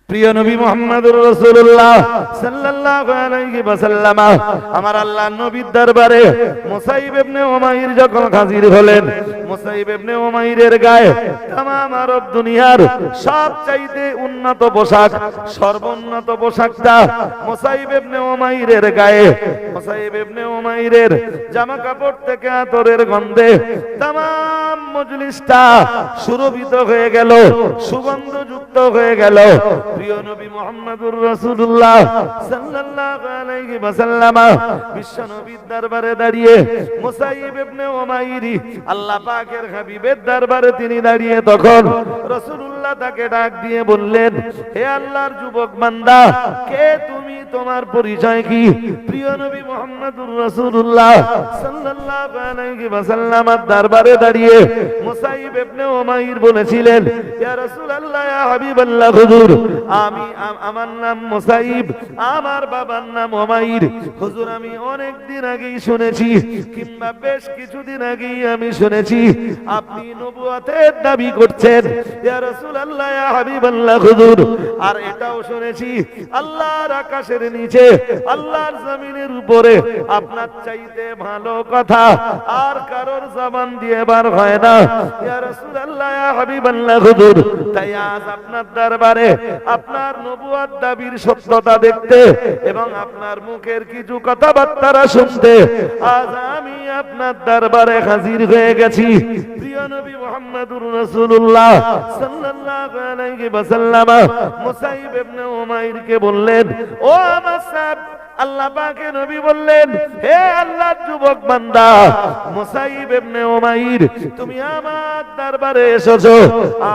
প্রিয় নবী মুহাম্মদুর রাসূলুল্লাহ সাল্লাল্লাহু আলাইহি ওয়াসাল্লাম আমার আল্লাহর নবীর দরবারে মুসাইব ইবনে উমাইর যখন হাজির হলেন, মুসাইব ইবনে উমাইরের গায়ে तमाम আরব দুনিয়ার সবচাইতে উন্নত পোশাক, সর্বোন্নত পোশাকটা মুসাইব ইবনে উমাইরের গায়ে। মুসাইব ইবনে উমাইরের জামা কাপড় থেকে আতরের গন্ধে तमाम মজলিসটা সুরভিত হয়ে গেল, সুগন্ধযুক্ত হয়ে গেল। প্রিয় নবী মুহাম্মদুর রাসূলুল্লাহ সাল্লাল্লাহু আলাইহি ওয়াসাল্লাম বিশ্ব নবীর দরবারে দাঁড়িয়ে মুসাইব ইবনে উমাইর আল্লাহ পাকের হাবিবের দরবারে তিনি দাঁড়িয়ে, তখন রাসূলুল্লাহ তাকে ডাক দিয়ে বললেন, হে আল্লাহর যুবক বান্দা, কে তুমি, তোমার পরিচয় কি? প্রিয় নবী মুহাম্মদুর রাসূলুল্লাহ সাল্লাল্লাহু আলাইহি ওয়াসাল্লামের দরবারে দাঁড়িয়ে মুসাইব ইবনে উমাইর বলেছিলেন, ইয়া রাসূলুল্লাহ, ইয়া হাবিবাল্লাহ, হুজুর আমি আমার নাম মুসাইব, আমার বাবার নাম উমাইর। হুজুর আমি অনেক দিন আগেই শুনেছি, কিংবা বেশ কিছুদিন আগেই আমি শুনেছি আপনি নবুয়তের দাবি করছেন, ইয়া রাসূলুল্লাহ, ইয়া হাবিবাল্লাহ, হুজুর। আর এটাও শুনেছি আল্লাহর আকাশের নিচে, আল্লাহর জমিনের উপরে আপনার চাইতে ভালো কথা আর কারোর জবান দিয়ে বার হয় না, ইয়া রাসূলুল্লাহ, ইয়া হাবিবাল্লাহ, হুজুর। তাই আজ আপনার দরবারে আপনার নবুয়ত দাবির সত্যতা দেখতে এবং আপনার মুখের কিছু কথাবার্তা শুনতে আজ আমি আপনার দরবারে হাজির হয়ে গেছি। প্রিয় নবী মুহাম্মদুর রাসূলুল্লাহ সাল্লাল্লাহু আলাইহি ওয়াসাল্লাম মুসাইব ইবনে উমাইরকে বললেন, ও মুসাইব, আল্লাহ পাকের নবী বললেন, হে আল্লাহর যুবক বান্দা মুসাইব ইবনে উমাইর, তুমি আমার দরবারে এসেছো,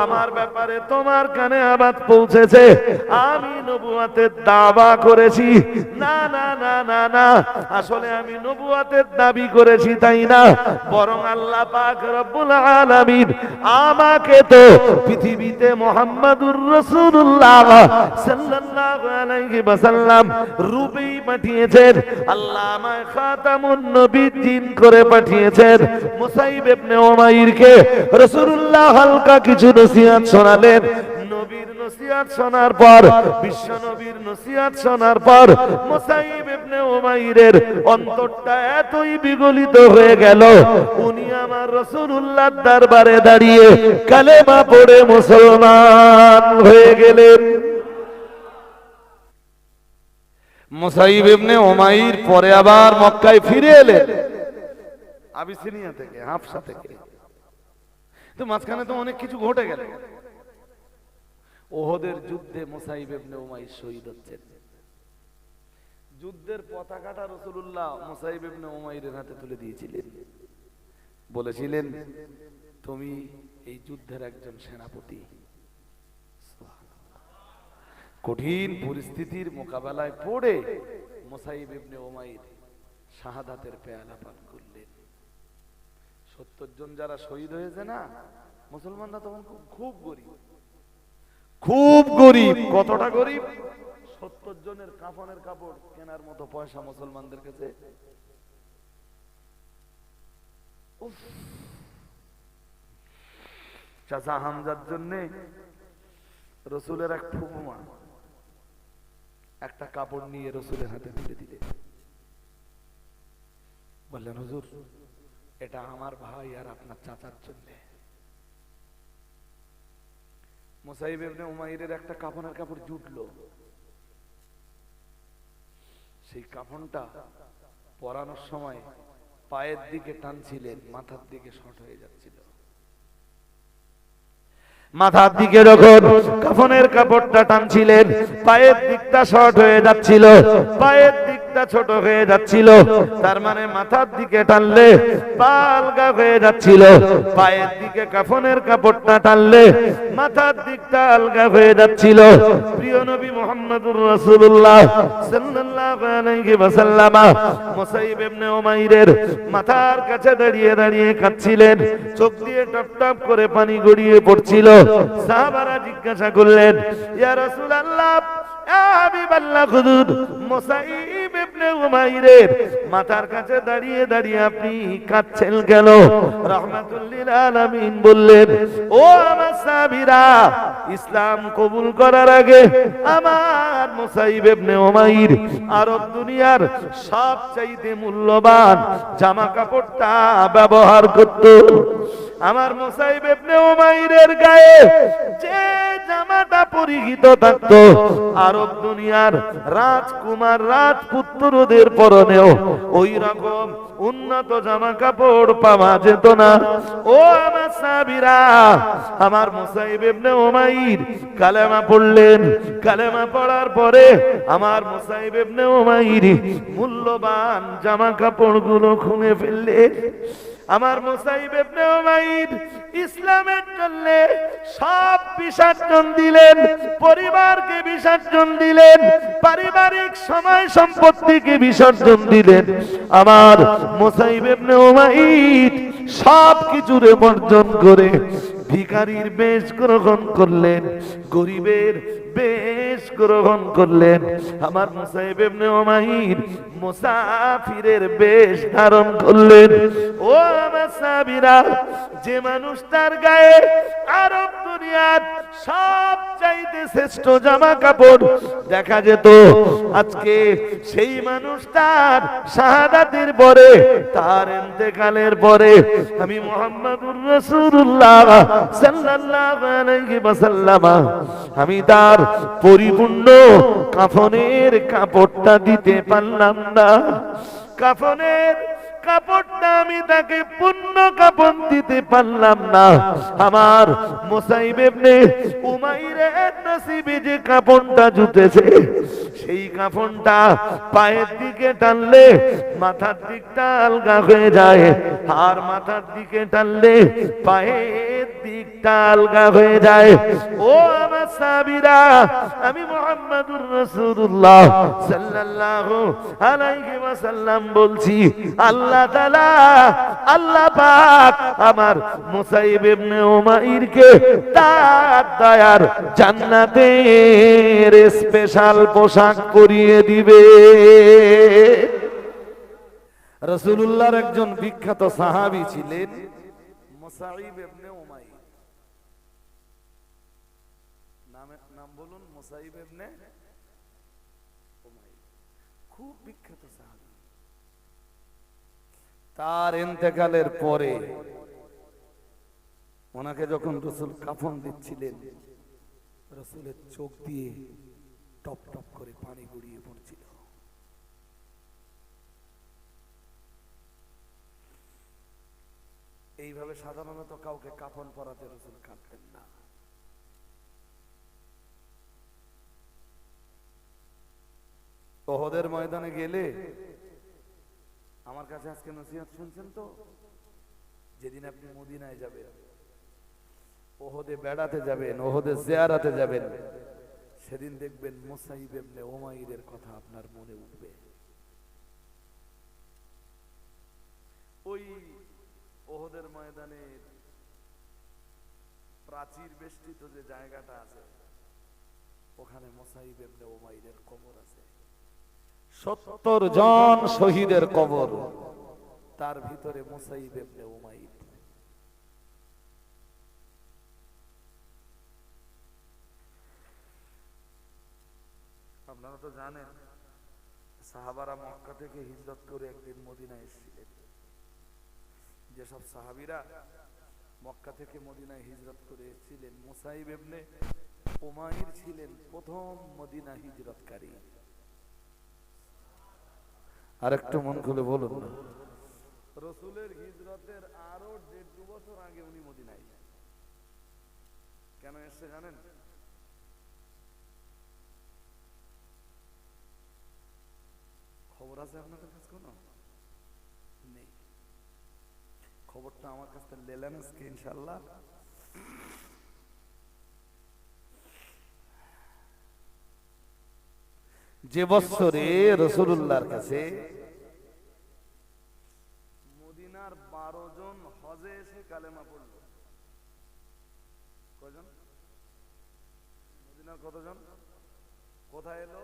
আমার ব্যাপারে তোমার কানে আওয়াজ পৌঁছেছে, আমি নবুয়তের দাবা করেছি। না না না না না, আসলে আমি নবুয়তের দাবি করেছি তাই না, বরং আল্লাহ পাক রব্বুল আলামিন আমাকে তো পৃথিবীতে মুহাম্মদুর রাসূলুল্লাহ সাল্লাল্লাহু আলাইহি ওয়াসাল্লাম রূপেই পাঠিয়েছেন, আল্লাহ আমায় খাতামুন নবীয়্যিন করে পাঠিয়েছেন। মুসাইব ইবনে উমাইরকে রাসূলুল্লাহ হালকা কিছু নসিহত শোনালেন। নবীর নসিহত শোনার পর, বিশ্ব নবীর নসিহত শোনার পর মুসাইব ইবনে উমাইরের অন্তরটা এতই বিগলিত হয়ে গেল, উনি আমার রাসূলুল্লাহর দরবারে দাঁড়িয়ে কালেমা পড়ে মুসলমান হয়ে গেলেন। মুসাইব ইবনে উমাইর পরে আবার মক্কায় ফিরে এলেন, আবিসিনিয়া থেকে, হাফসা থেকে। তো মাঝখানে তো অনেক কিছু ঘটে গেল। ওহদের যুদ্ধে মুসাইব ইবনে উমাইর শহীদ হচ্ছেন। যুদ্ধের পতাকাটা রাসূলুল্লাহ মুসাইব ইবনে উমাইরের হাতে তুলে দিয়েছিলেন, বলেছিলেন, তুমি এই যুদ্ধের একজন সেনাপতি। কঠিন পরিস্থিতির মোকাবেলায় পড়ে মুসাইব ইবনে উমাইর শাহাদাতের পেয়ালা পান করলেন। 70 জন যারা শহীদ হয়েছে না, মুসলমানরা তখন খুব গরিব, খুব গরিব। কতটা গরিব? 70 জনের কাফনের কাপড় কেনার মতো পয়সা মুসলমানদের কাছে। চাচা হামজার জন্য রসুলের এক ফুফুমা একটা কাপড় নিয়ে রসুলের হাতে তুলে দিলেন, বললেন, হুজুর এটা আমার ভাই আর আপনার চাচার জন্য। মুসাইব ইবনে উমাইরের একটা কাফনের কাপড় জুটলো, সেই কাফনটা পরানোর সময় পায়ের দিকে টানছিলেন, মাথার দিকে শর্ট হয়ে যাচ্ছিল। মাথার দিকে যখন কাফনের কাপড়টা টানছিলেন, পায়ের দিকটা শর্ট হয়ে যাচ্ছিল, পায়ের দিকটা ছোট হয়ে যাচ্ছিল। তার মানে মাথার দিকে টানলে পা আলগা হয়ে যাচ্ছিল, পায়ের দিকে কাফনের কাপড়টা টানলে মাথার দিকটা আলগা হয়ে যাচ্ছিল। প্রিয় নবী মুহাম্মদুর রাসূলুল্লাহ সাল্লাল্লাহু আলাইহি ওয়াসাল্লাম মুসাইব ইবনে উমাইরের মাথার কাছে দাঁড়িয়ে দাঁড়িয়ে কাঁদছিলেন, চোখ দিয়ে টপ টপ করে পানি গড়িয়ে পড়ছিল। সাহাবারা জিজ্ঞাসা করলেন, ইয়া রাসূলুল্লাহ, ইয়া হাবিবাল্লাহ, হুজুর মুসাইব ইবনে উমাইরের মাথার কাছে দাঁড়িয়ে দাঁড়িয়ে আপনি কাঁদছেন কেন? রাহমাতুল লিল আলামিন বললেন, ও আমার সাহাবীরা, ইসলাম কবুল করার আগে আমার মুসাইব ইবনে উমাইর আরব দুনিয়ার সবচাইতে মূল্যবান জামা কাপড়টা ব্যবহার করত। আমার মুসাইব ইবনে উমাইরের গায়ে যে জামাটা পরিহিত থাকতো, আরব দুনিয়ার রাজকুমার রাজপুত্রদের পরনেও ওই রকম উন্নত জামা কাপড় পাওয়া যেত না। ও আমার সাহাবীরা, আমার মুসাইব ইবনে উমাইর কালেমা পড়লেন। কালেমা পড়ার পরে আমার মুসাইব ইবনে উমাইর মূল্যবান জামা কাপড়গুলো খুলে ফেললেন। আমার মুসাইব ইবনে উমাইর ইসলামের জন্য সব বিসর্জন দিলেন, পরিবারকে বিসর্জন দিলেন, পারিবারিক সময় সম্পত্তিকে বিসর্জন দিলেন। আমার মুসাইব ইবনে উমাইর সব কিছুরে বর্জন করে ভিখারির বেশ গ্রহণ করলেন, গরিবের বেশ গ্রহণ করলেন। আমার মুসাইব ইবনে উমাইর মুসাফিরের বেশ ধারণ করলেন। ও আমার সাহাবীরা, যে মানুষটার গায়ে আরব দুনিয়ার সব চাইতে শ্রেষ্ঠ জামা কাপড় দেখা যেত, আজকে সেই মানুষটার শাহাদাতের পরে, তার ইন্তেকালের পরে আমি মুহাম্মাদুর রাসূলুল্লাহ সাল্লাল্লাহু আলাইহি ওয়াসাল্লাম আমি তার পরিপূর্ণ কাফনের কাপড়টা দিতে পারলাম না। কাফনের কাপড়টা আমি তাকে পূর্ণ কাফন দিতে পারলাম না। আমার মুসাইব ইবনে উমাইরের নসিবে যে কাফনটা জুটেছে, সেই কাফনটা পায়ের দিকে টানলে মাথার দিকটা আলগা হয়ে যায়, আর মাথার দিকে টানলে পায়ের দিকটা আলগা হয়ে যায়। ও আমার সাহাবীরা, আমি মুহাম্মাদুর রাসূলুল্লাহ সাল্লাল্লাহু আলাইহি ওয়াসাল্লাম বলছি, আল্লাহ তাআলা, আল্লাহ পাক আমার মুসাইব ইবনে উমাইরকে তার দয়ার জান্নাতের স্পেশাল পোশাক পরিয়ে দিবে। রাসূলুল্লাহর একজন বিখ্যাত সাহাবী ছিলেন মুসাইব ইবনে উমাইর। নাম বলুন, মুসাইব ইবনে উমাইর, খুব বিখ্যাত সাহাবী। তার ইন্তেকালের পরে ওনাকে যখন রাসূল কাফন দিচ্ছিলেন, রাসূলের চোখ দিয়ে টপ টপ করে পানি গড়িয়ে পড়ছিল। এইভাবে সাধারণত কাউকে কাফন পরাতে রাসূল কাঁদতেন না। ওহদের ময়দানে গেলে, আমার কাছে আজকে নসিহত শুনছেন তো, যেদিন আপনি মদিনায় যাবেন, ওহদে বেড়াতে যাবেন, ওহদে জিয়ারাতে যাবেন, সেদিন দেখবেন মুসাইব ইবনে উমাইরের কথা আপনার মনে উঠবে। ওই ওহদের ময়দানের প্রাচীর বেষ্টিত যে জায়গাটা আছে, ওখানে মুসাইব ইবনে উমাইরের কবর আছে। 70 জন শহীদের কবর, তার ভিতরে মুসাইব ইবনে উমাইর। আপনারা তো জানেন, সাহাবারা মক্কা থেকে হিজরত করে একদিন মদিনায় এসেছিলেন। যেসব সাহাবীরা মক্কা থেকে মদিনায় হিজরত করে এসেছিলেন, মুসাইব ইবনে উমাইর ছিলেন প্রথম মদিনা হিজরতকারী। আর একটু মন খুলে বলুন না, রাসূলের হিজরতের আরো 1.5 বছর আগে উনি মদিনায়। কেন এসেছে জানেন? খবর আছে আপনাদের কাছে? কোনো নেই? খবরটা আমার কাছে লেলেন আজকে ইনশাআল্লাহ। যে বছরে রাসূলুল্লাহর কাছে মদিনার 12 জন হজে এসে কালেমা পড়ল। কয়জন? মদিনার কতজন? কোথায় এলো?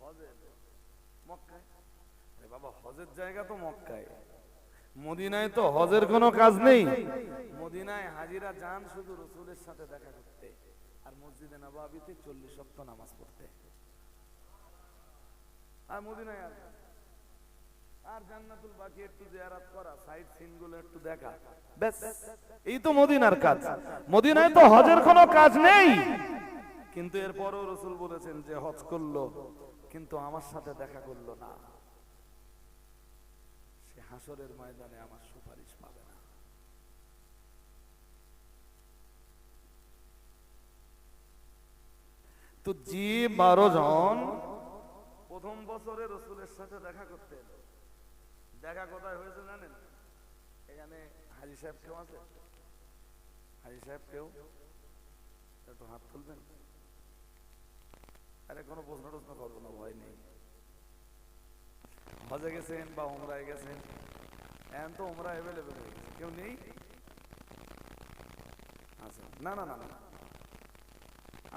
হজে এলো, মক্কায়। বাবা হজের জায়গা তো মক্কায়, মদিনায় তো হজের কোনো কাজ নেই। মদিনায় হাজিরা যান শুধু রাসূলের সাথে দেখা করতে, আর মসজিদে নববীতে 40 ওয়াক্ত নামাজ পড়তে। আর মদিনায় আর জান্নাতুল বাকি একটু জিয়ারত করা, সাইড সিন গুলো একটু দেখা, ব্যাস এই তো মদিনার কাজ। মদিনায় তো হজের কোনো কাজ নেই, কিন্তু এরপরও রাসূল বলেছেন যে হজ করলো কিন্তু আমার সাথে দেখা করলো না, সে হাসরের ময়দানে আমার সুপারিশ পাবে না। তো যে 12 জন প্রথম বছরে রাসূলের সাথে দেখা করতে এলো, দেখা কোথায় হয়েছে জানেন? এখানে হাজী সাহেব কেউ আছে? হাজী সাহেব কেউ একটু হাত তুলবেন। আরে কোনো প্রশ্ন টশ্ন করবো না, ভয় নেই। হজে গেছেন বা উমরায় গেছেন, এখন তো উমরা অ্যাভেলেবেল হয়ে গেছে, কেউ নেই? আচ্ছা, না না না না,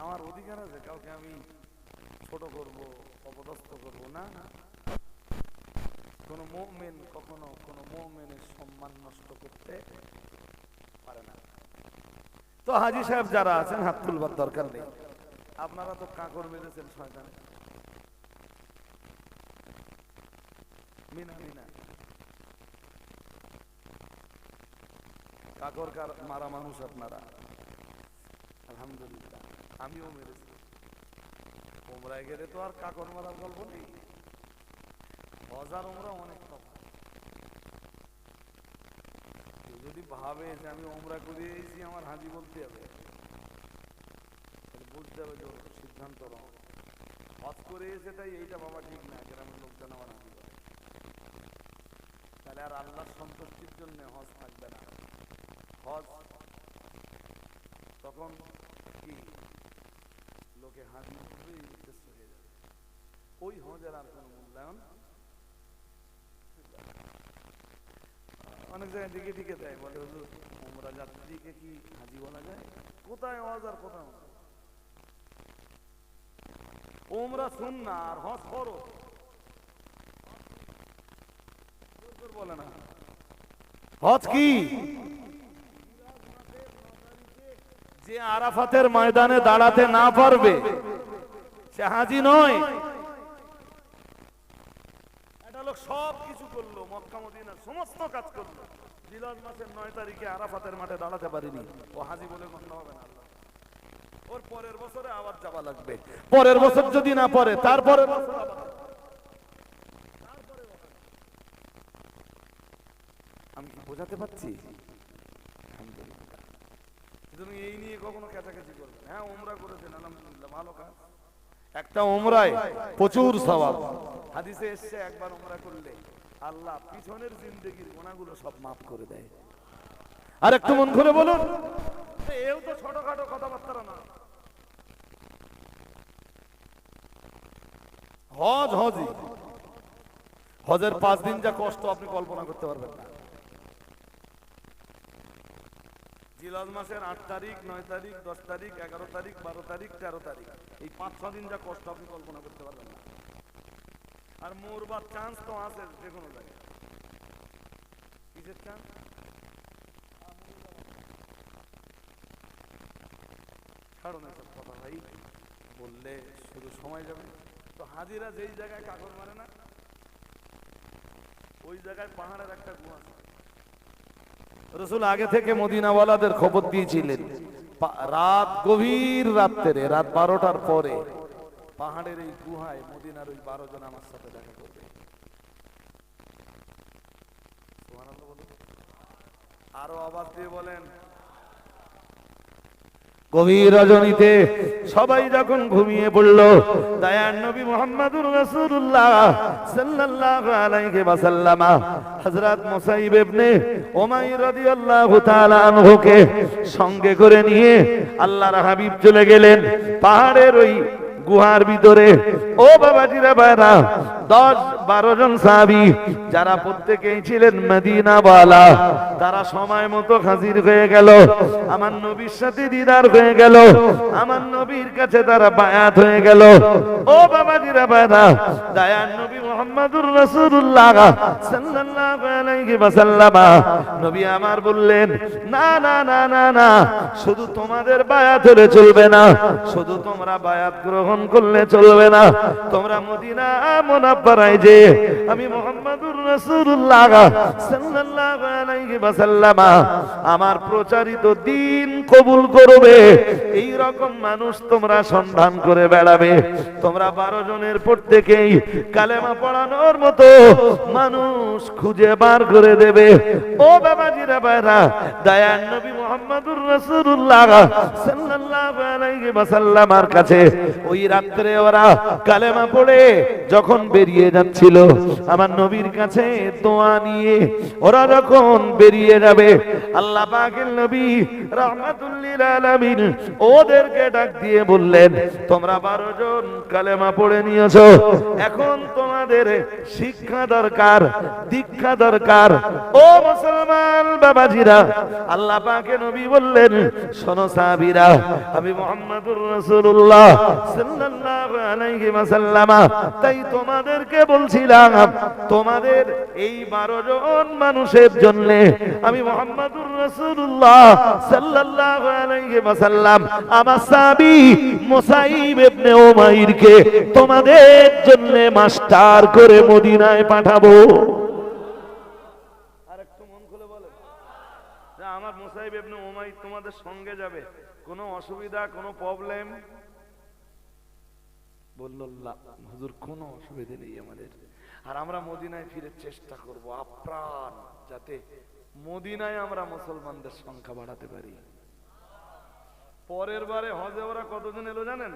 আমার অধিকার আছে কাউকে আমি ছোট করব, অপদস্থ করব না। কোন মুমিন কখনো কোন মুমিনের সম্মান নষ্ট করতে পারে না। তো হাজী সাহেব যারা আছেন হাত তুলবার দরকার নেই, আপনারা তো কাকর মেরেছেন শয়তানে। মিনা মিনা কাকর মারা মানুষ আপনারা, আলহামদুলিল্লাহ আমিও মেরেছি। উমরায় গেলে তো আর কাকর মারার গল্প নেই, হজার উমরা অনেক তফাৎ। যদি ভাবে যে আমি উমরা করে এসেছি আমার হাজি বলতে হবে, বুঝতে হবে যে সিদ্ধান্ত হজ করে এসে তাই এইটা বাবা ঠিক না, গ্রামের লোকজন আমার হাজি করে, তাহলে আর আল্লাহর সন্তুষ্টির জন্য হজ থাকবে না। হজ তখন কি লোকে হাজি উদ্দেশ্য হয়ে যাবে, ওই হজের আর কোন মূল্যায়ন। অনেক জায়গায় দিকে দিকে দেয়, বলে হুজুর উমরা যাত্রীকে কি হাজি বলা যায়? কোথায় হজ আর কোথায় হজ? উমরা সুন্নাহ আর হজ ফরজ, বলে না। হজ কি? যে আরাফাতের ময়দানে দাঁড়াতে না পারবে সে হাজি নয়। এটা লোক সব কিছু করলো, মক্কা মদিনার সমস্ত কাজ করলো, জিলহজ মাসের 9 তারিখে আরাফাতের মাঠে দাঁড়াতে পারিনি, ও হাজি বলে গণ্য হবে না। ওর পরের বছরে আবার যাওয়া লাগবে, পরের বছর যদি না পড়ে তারপরে আমি কি বোঝাতে পারছি? তুমি এই নিয়ে কখনো কাছাকাছি করবেন। হ্যাঁ উমরা করেছেন আলহামদুলিল্লাহ, ভালো কাজ। একটা উমরায় প্রচুর সওয়াব, হাদিসে এসেছে একবার উমরা করলে আল্লাহ পিছনের জিন্দেগির গুনাহগুলো সব মাফ করে দেয়। আর একটু মন খুলে বলুন, এও তো ছোটখাটো কথাবার্তা না। হজ হজই, হজের 5 দিন যা কষ্ট আপনি কল্পনা করতে পারবেন না। জিলহজ মাসের 8 তারিখ, 9 তারিখ, 10 তারিখ, 11 তারিখ, 12 তারিখ, 13 তারিখ, এই 5-6 দিন যা কষ্ট আপনি কল্পনা করতে পারবেন না। আর মরবার চান্স তো আছে যে কোনো জায়গায়। কিসের চান্স? ছাড়ুন এসব কথা ভাই, বললে শুধু সময় যাবে। তো হাজিরা যেই জায়গায় কাকর মারে না, ওই জায়গায় পাহাড়ের একটা গুহা আছে। রাসূল আগে থেকে মদিনাওয়ালাদের খবর দিয়েছিলেন, রাত গভীর রাত্রে, রাত 12টার পরে পাহাড়ের এই গুহায় মদিনার ওই 12 জন আমার সাথে দেখা করবে। সুবহানাল্লাহ বলুন, আরো আওয়াজ দিয়ে বলেন। গভীর রজনীতে সবাই যখন ঘুমিয়ে পড়ল, দয়ার নবী মুহাম্মদুর রাসূলুল্লাহ সাল্লাল্লাহু আলাইহি ওয়াসাল্লাম হযরত মুসাইব ইবনে উমাইর রাদিয়াল্লাহু তাআলা আনহুকে সঙ্গে করে নিয়ে আল্লাহর হাবিব চলে গেলেন পাহাড়ের ওই গুহার ভিতরে ও বাবাজিরা ভাইরা 10-12 জন সাহাবী যারা প্রত্যেকেই ছিলেন মদিনাওয়ালা, তারা সময় মতো হাজির হয়ে গেল, আমার নবীর সাথে দিদার হয়ে গেল, আমার নবীর কাছে তারা বায়াত হয়ে গেল। ও বাবাজিরা ভাইরা, দয়ার নবী মুহাম্মদুর রাসূলুল্লাহ সাল্লাল্লাহু আলাইহি ওয়াসাল্লাম নবী আমার বললেন, না না না না না, শুধু তোমাদের বায়াত হলে চলবে না, শুধু তোমরা বায়াত গ্রহণ করলে চলবে না, তোমরা মদিনা মুনাওয়ারায় যে আমি মুহাম্মদুর রাসূলুল্লাহ সাল্লাল্লাহু আলাইহি ওয়াসাল্লাম আমার প্রচারিত দ্বীন কবুল করবে, এই রকম মানুষ তোমরা সন্ধান করে বেড়াবে। তোমরা 12 জনের প্রত্যেকেই কালেমা পড়ানোর মতো মানুষ খুঁজে বার করে দেবে। ও বাবাজিরা ভাইরা, দয়ার নবী মুহাম্মদুর রাসূলুল্লাহ সাল্লাল্লাহু আলাইহি ওয়াসাল্লামের কাছে ওই রাত্রে ওরা কালেমা পড়ে যখন বেরিয়ে যাচ্ছিল, আমার নবীর কাছে দোয়া নিয়ে ওরা যখন বেরিয়ে যাবে, আল্লাহ পাকের নবী রাহমাতুল লিল আলামিন ওদেরকে ডাক দিয়ে বললেন, তোমরা 12 জন কালেমা পড়ে নিয়েছো, এখন তোমাদের শিক্ষা দরকার, দীক্ষা দরকার। ও মুসলমান বাবাজিরা, আল্লাহ পাকের নবী বললেন, শোনো সাহাবীরা, আমি মুহাম্মদুর রাসূলুল্লাহ সাল্লাল্লাহু আলাইহি ওয়াসাল্লাম তাই তোমাদেরকে বলছিলাম, তোমাদের এই 12 জন মানুষের জন্য আমি মুহাম্মদুর রাসূলুল্লাহ সাল্লাল্লাহু আলাইহি ওয়াসাল্লাম আমার সাহাবী মুসাইব ইবনে উমাইরকে তোমাদের জন্য মাস্টার করে মদিনায় পাঠাবো। আরেকটু মন খুলে বলেন, যে আমার মুসাইব ইবনে উমাইর তোমাদের সঙ্গে যাবে, কোনো অসুবিধা, কোনো প্রবলেম? বলল, হুজুর কোনো অসুবিধা নেই আমাদের, আর আমরা মদিনায় ফিরে চেষ্টা করব আপ্রাণ, যাতে মদিনায় আমরা মুসলমানদের সংখ্যা বাড়াতে পারি। পরের বারে হজে ওরা কতজন এলো জানেন?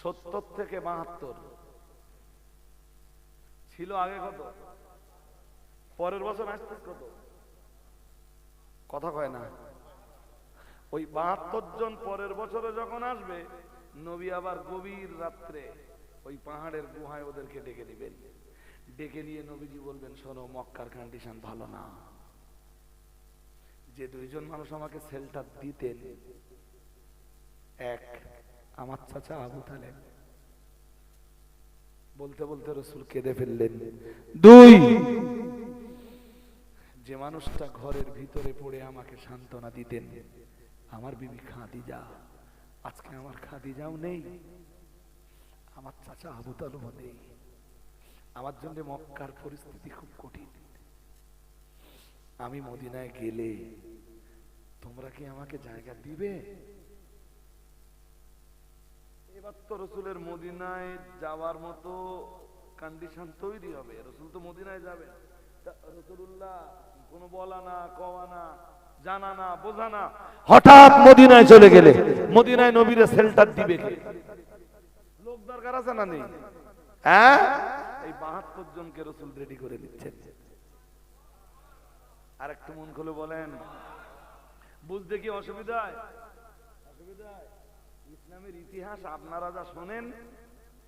70 থেকে 72 ছিল আগে। কত? পরের বছর আসতে কত? কথা কয় না। ওই 72 জন পরের বছরে যখন আসবে, নবী আবার গভীর রাত্রে ওই পাহাড়ের গুহায় ওদেরকে ডেকে দিবেন। ডেকে নিয়ে নবীজি বলবেন, শোনো, মক্কার কন্ডিশন ভালো না, যে 2 জন মানুষ আমাকে শেল্টার দিতেন, এক আমার চাচা আবু তালেব, বলতে বলতে রাসূল কেঁদে ফেললেন। 2 যে মানুষটা ঘরের ভিতরে পড়ে আমাকে সান্ত্বনা দিতেন, আমার বিবি খাদিজা, আজকে আমার খাদিজাও নেই, আমার চাচা আবু তালেবও নেই, আমার জন্য মক্কার পরিস্থিতি খুব কঠিন। আমি মদিনায় গেলে তোমরা কি আমাকে জায়গা দিবে? এবার তো রসুলের মদিনায় যাওয়ার মতো কন্ডিশন তৈরি হবে, রসুল তো মদিনায় যাবে। রাসূলুল্লাহ কোনো বলা না, কওয়া না, জানা না, বোঝা না, হঠাৎ মদিনায় চলে গেলে মদিনায় নবীর শেল্টার দিবে কে? লোক দরকার আছে না নেই? হ্যাঁ, এই 72 জনকে রসুল রেডি করে দিচ্ছেন। আর একটু মন খুলে বলেন, বুঝতে কি অসুবিধা? ইসলামের ইতিহাস আপনারা যা শোনেন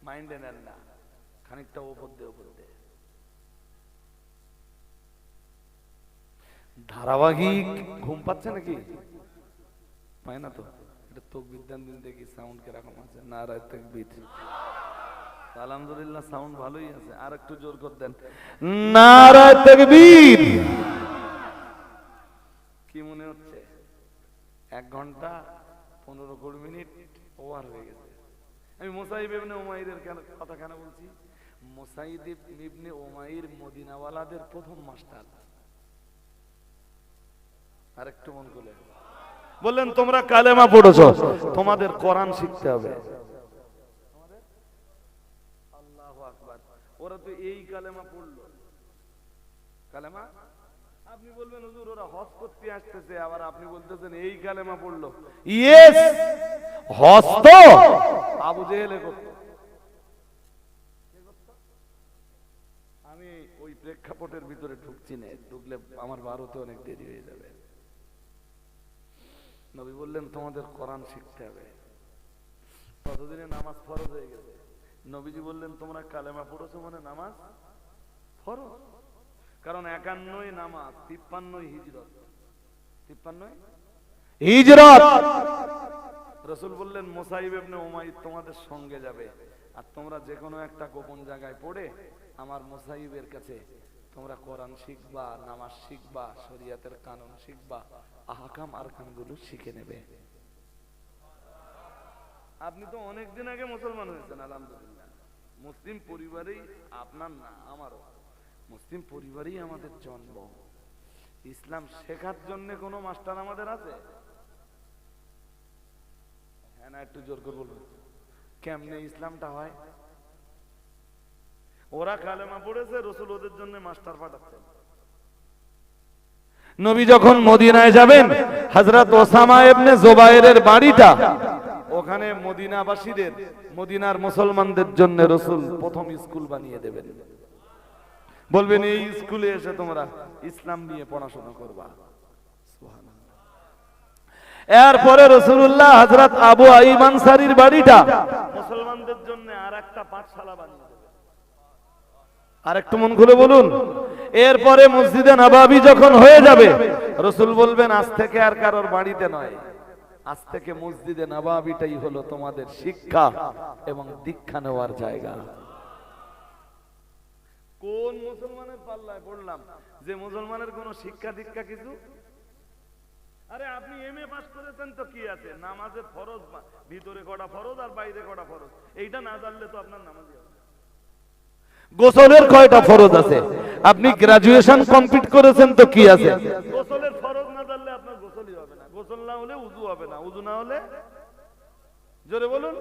মাইন্ডে নেন না, খানিকটা ওপর দিয়ে ধারাবাহিক। ঘুম পাচ্ছে নাকি? পায় না তো? এটা তাকবীর দেন, দিন দেখি সাউন্ড কিরকম আছে। নারায়ে তাকবীর। আলহামদুলিল্লাহ, সাউন্ড ভালোই আছে। আর একটু জোর করে দেন, নারায়ে তাকবীর। কি মনে হচ্ছে 1 ঘন্টা 15-20 মিনিট ওভার হয়ে গেছে? আমি মুসাইব ইবনে উমাইরের কথা কেন বলছি? মুসাইব ইবনে উমাইর মদিনাওয়ালাদের প্রথম মাস্টার। আর একটু মন খুলে বললেন, তোমরা কালেমা পড়েছো, তোমাদের কোরআন শিখতে হবে। আল্লাহু আকবার। ওরা তো এই কালেমা পড়লো। কালেমা আপনি বলবেন, হুজুর ওরা হজ করতে আসতেছে, আবার আপনি বলতেছেন এই কালেমা পড়লো। ইয়েস, হজ তো আবু জেহেল করত। আমি ওই প্রেক্ষাপটের ভিতরে ঢুকছি না, ঢুকলে আমার ভারতে অনেক দেরি হয়ে যাবে। নবী বললেন, তোমাদের কোরআন শিখতে হবে, তবে কতদিনে নামাজ ফরজ হয়ে গেছে। নবীজি বললেন তোমরা কালেমা পড়েছো মানে নামাজ ফরজ। কারণ 51 নামাজ, 53 হিজরত, 53 হিজরত। রাসূল বললেন মুসাইব ইবনে উমাইর তোমাদের সঙ্গে যাবে, আর তোমরা যে কোনো একটা গোপন জায়গায় পড়ে আমার মুসাইবের কাছে তোমরা কোরআন শিখবা, নামাজ শিখবা, শরীয়তের কানুন শিখবা, আহকাম আরকানগুলো শিখে নেবে। আপনি তো অনেকদিন আগে মুসলমান হয়েছেন আলহামদুলিল্লাহ। মুসলিম পরিবারেই আপনার না আমারও মুসলিম পরিবারেই আমাদের জন্ম। ইসলাম শেখার জন্য কোনো মাস্টার আমাদের আছে? হ্যাঁ না, একটু জোর করে বলুন কেমনে ইসলামটা হয়? ওরা কালেমা পড়েছে, রাসূল ওদের জন্য মাস্টার পাঠাচ্ছেন। নবী যখন মদিনায় যাবেন, হযরত ওসামা ইবনে জুবাইরের বাড়িটা ওখানে মদিনাবাসীদের, মদিনার মুসলমানদের জন্য রাসূল প্রথম স্কুল বানিয়ে দেবেন। বলবেন এই স্কুলে এসে তোমরা ইসলাম নিয়ে পড়াশোনা করবা। সুবহানাল্লাহ। এরপরে রাসূলুল্লাহ হযরত আবু আইয়ুব আনসারীর বাড়িটা মুসলমানদের জন্য আরেকটা পাঠশালা বানিয়ে দেবেন। আরেকটু মন খুলে বলুন। এরপরে মসজিদে নববী যখন হয়ে যাবে, রাসূল বলবেন আজ থেকে আর কারোর বাড়িতে নয়, আজ থেকে মসজিদে নববীটাই হলো তোমাদের শিক্ষা এবং দীক্ষা নেওয়ার জায়গা। কোন মুসলমানের পাল্লায় পড়লাম যে মুসলমানের কোনো শিক্ষা দীক্ষা কিছু? আরে আপনি এমএ পাস করেছেন তো কি আছে, নামাজের ফরজ, ভিতরে কটা ফরজ আর বাইরে কটা ফরজ, এইটা না জানলে তো আপনার নামাজই হবে না। গোসলের কয়টা ফরজ আছে? আপনি গ্রাজুয়েশন কমপ্লিট করেছেন তো কি আছে? গোসলের ফরজ না জানলে আপনার গোসলই হবে না। গোসল না হলে উযু হবে না, উযু না হলে, জোরে বলুন,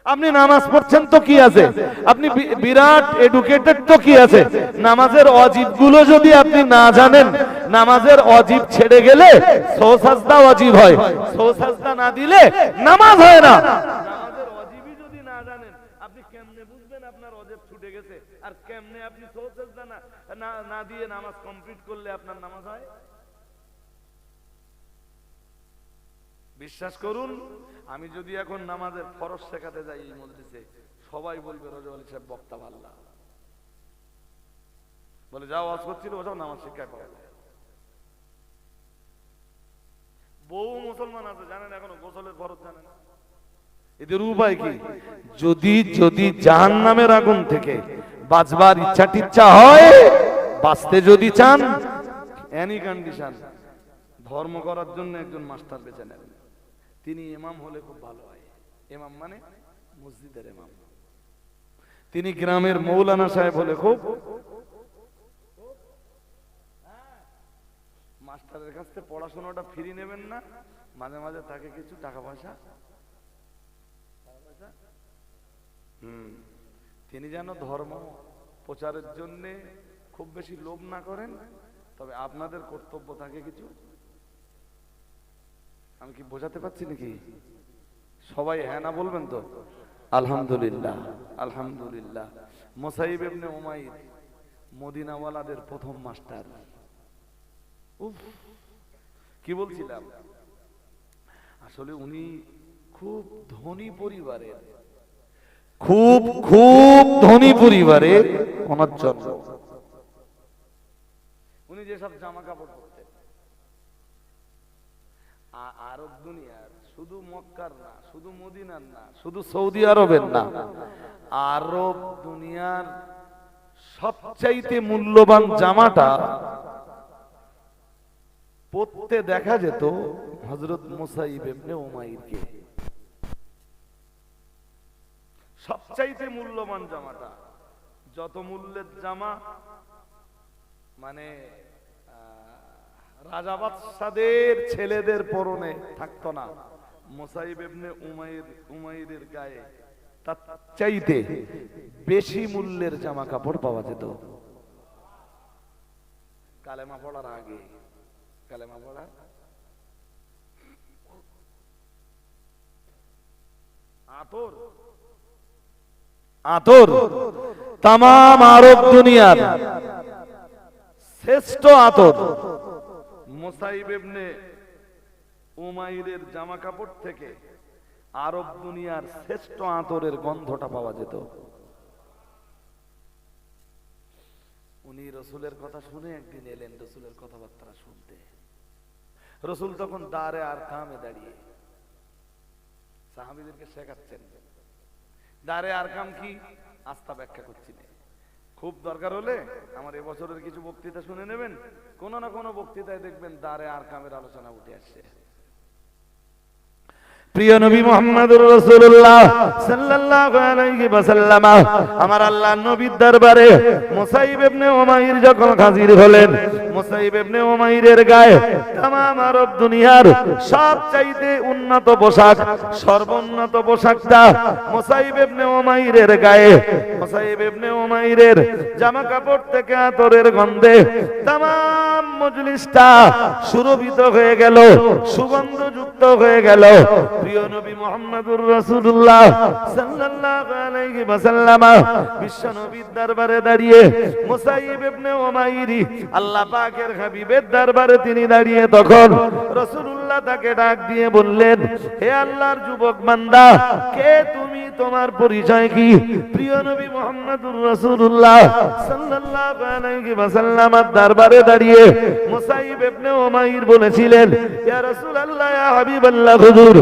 আপনি নামাজ পড়ছেন তো কি আছে? আপনি বিরাট এডুকেটেড তো কি আছে? নামাজের ওয়াজিব গুলো যদি আপনি না জানেন, নামাজের ওয়াজিব ছেড়ে গেলে সুজদা ওয়াজিব হয়, সুজদা না দিলে নামাজ হয় না। নামাজের ওয়াজিবই যদি না জানেন, আপনি কেমনে বুঝবেন আপনার ওয়াজিব ছুটে গেছে? আর কেমনে আপনি সুজদা না দিয়ে নামাজ কমপ্লিট করলে আপনার নামাজ হয়? বিশ্বাস করুন, আমি যদি এখন নামাজের ফরজ শেখাতে যাই এই মজলিসে, সবাই বলবে রজব আলী সাহেব বক্তা ভাল্লা, বলে যাও ওয়াজ করছিল, ওসব নামাজ শিক্ষা করা যায়। বহু মুসলমান আছে জানেন এখনো গোসলের ফরজ জানে না। এদের উপায় কি? যদি জাহান্নামের আগুন থেকে বাঁচবার ইচ্ছা হয়, বাঁচতে যদি চান, এনি কন্ডিশন ধর্ম করার জন্য একজন মাস্টার বেছে নেবেন। তিনি ইমাম হলে খুব ভালো হয়। ইমাম মানে মসজিদের ইমাম। তিনি গ্রামের মৌলানা সাহেব হলে খুব, মাস্টারের কাছ থেকে পড়াশোনাটা ফ্রি নেবেন না, মাঝে মাঝে তাকে কিছু টাকা পয়সা, তিনি যেন ধর্ম প্রচারের জন্য খুব বেশি লোভ না করেন, তবে আপনাদের কর্তব্য থাকে কিছু। আমি কি বোঝাতে পারছি নাকি? সবাই হ্যাঁ না বলবেন তো? আলহামদুলিল্লাহ, আলহামদুলিল্লাহ। মুসাইব ইবনে উমাইর মদিনাওয়ালাদের প্রথম মাস্টার। উফ, কি বলছিলাম, আসলে উনি খুব ধনী পরিবারের, খুব ধনী পরিবারের ওনার জন্ম। উনি যেসব জামা কাপড় পরতেন, আরব দুনিয়ার, শুধু মক্কার না, শুধু মদিনার না, শুধু সৌদি আরবের না, আরব দুনিয়ার সবচাইতে মূল্যবান জামাটা পরতে দেখা যেত হযরত মুসাইব ইবনে উমাইরকে। সবচাইতে মূল্যবান জামাটা, যত মূল্যের জামা মানে রাজা বাদশাদের ছেলেদের পরনে থাকতো না, মুসাইব ইবনে উমাইরের গায়ে তার চাইতে বেশি মূল্যের জামা কাপড় পাওয়া যেত। কালেমা পড়ার আগে, কালেমা পড়ার আতর তামাম আরব দুনিয়ার শ্রেষ্ঠ আতর মুসাইব ইবনে উমাইরের জামা কাপড় থেকে আরব দুনিয়ার শ্রেষ্ঠ আতরের গন্ধটা পাওয়া যেত। উনি রসুলের কথা শুনে একদিন এলেন রসুলের কথাবার্তা শুনতে। রসুল তখন দারে আর কামে দাঁড়িয়ে সাহাবীদেরকে শেখাচ্ছেন। দারে আর কাম কি আস্থা ব্যাখ্যা করছি না, খুব দরকার হলে আমার এবছরের কিছু বক্তৃতা শুনে নেবেন, কোনো না কোনো বক্তৃতায় দেখবেন দারে আর কামের আলোচনা উঠে আসছে। প্রিয় নবী মুহাম্মদুর রাসূলুল্লাহ সাল্লাল্লাহু আলাইহি ওয়াসাল্লাম আমার আল্লাহর নবীর দরবারে মুসাইব ইবনে উমাইর যখন হাজির হলেন, মুসাইব ইবনে উমাইরের গায়ে तमाम আরব দুনিয়ার সবচাইতে উন্নত পোশাক, সর্বোন্নত পোশাকটা মুসাইব ইবনে উমাইরের গায়ে। মুসাইব ইবনে উমাইরের জামা কাপড় থেকে আতরের গন্ধে तमाम মজলিসটা সুরভিত হয়ে গেল, সুগন্ধযুক্ত হয়ে গেল। প্রিয় নবী মুহাম্মদুর রাসূলুল্লাহ সাল্লাল্লাহু আলাইহি ওয়াসাল্লাম বিশ্ব নবীর দরবারে দাঁড়িয়ে মুসাইব ইবনে উমাইর আল্লাহ পাকের হাবিবের দরবারে তিনি দাঁড়িয়ে, তখন রাসূলুল্লাহ তাকে ডাক দিয়ে বললেন, হে আল্লাহর যুবক বান্দা, কে তুমি, তোমার পরিচয় কি? প্রিয় নবী মুহাম্মদুর রাসূলুল্লাহ সাল্লাল্লাহু আলাইহি ওয়াসাল্লামের দরবারে দাঁড়িয়ে মুসাইব ইবনে উমাইর বলেছিলেন, ইয়া রাসূলুল্লাহ, ইয়া হাবিবাল্লাহ, হুজুর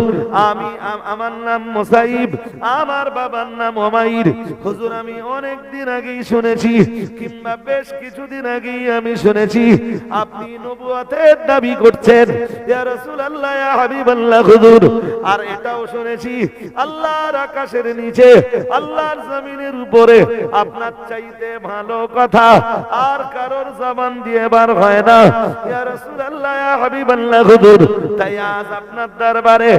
আমার নাম মুসাইব, আমার বাবার নাম উমাইর। হুজুর আমি অনেক দিন আগেই শুনেছি, কিংবা বেশ কিছুদিন আগেই আমি শুনেছি আপনি নবুয়তের দাবি করছেন, ইয়া রাসূলুল্লাহ, ইয়া হাবিবাল্লাহ, হুজুর। আর এটাও শুনেছি আল্লাহর আকাশের নিচে, আল্লাহর জমিনের উপরে আপনার চাইতে ভালো কথা আর কারোর জবান দিয়ে বার হয় না, ইয়া রাসূলুল্লাহ, ইয়া হাবিবাল্লাহ, হুজুর। তাই আজ আপনার দরবারে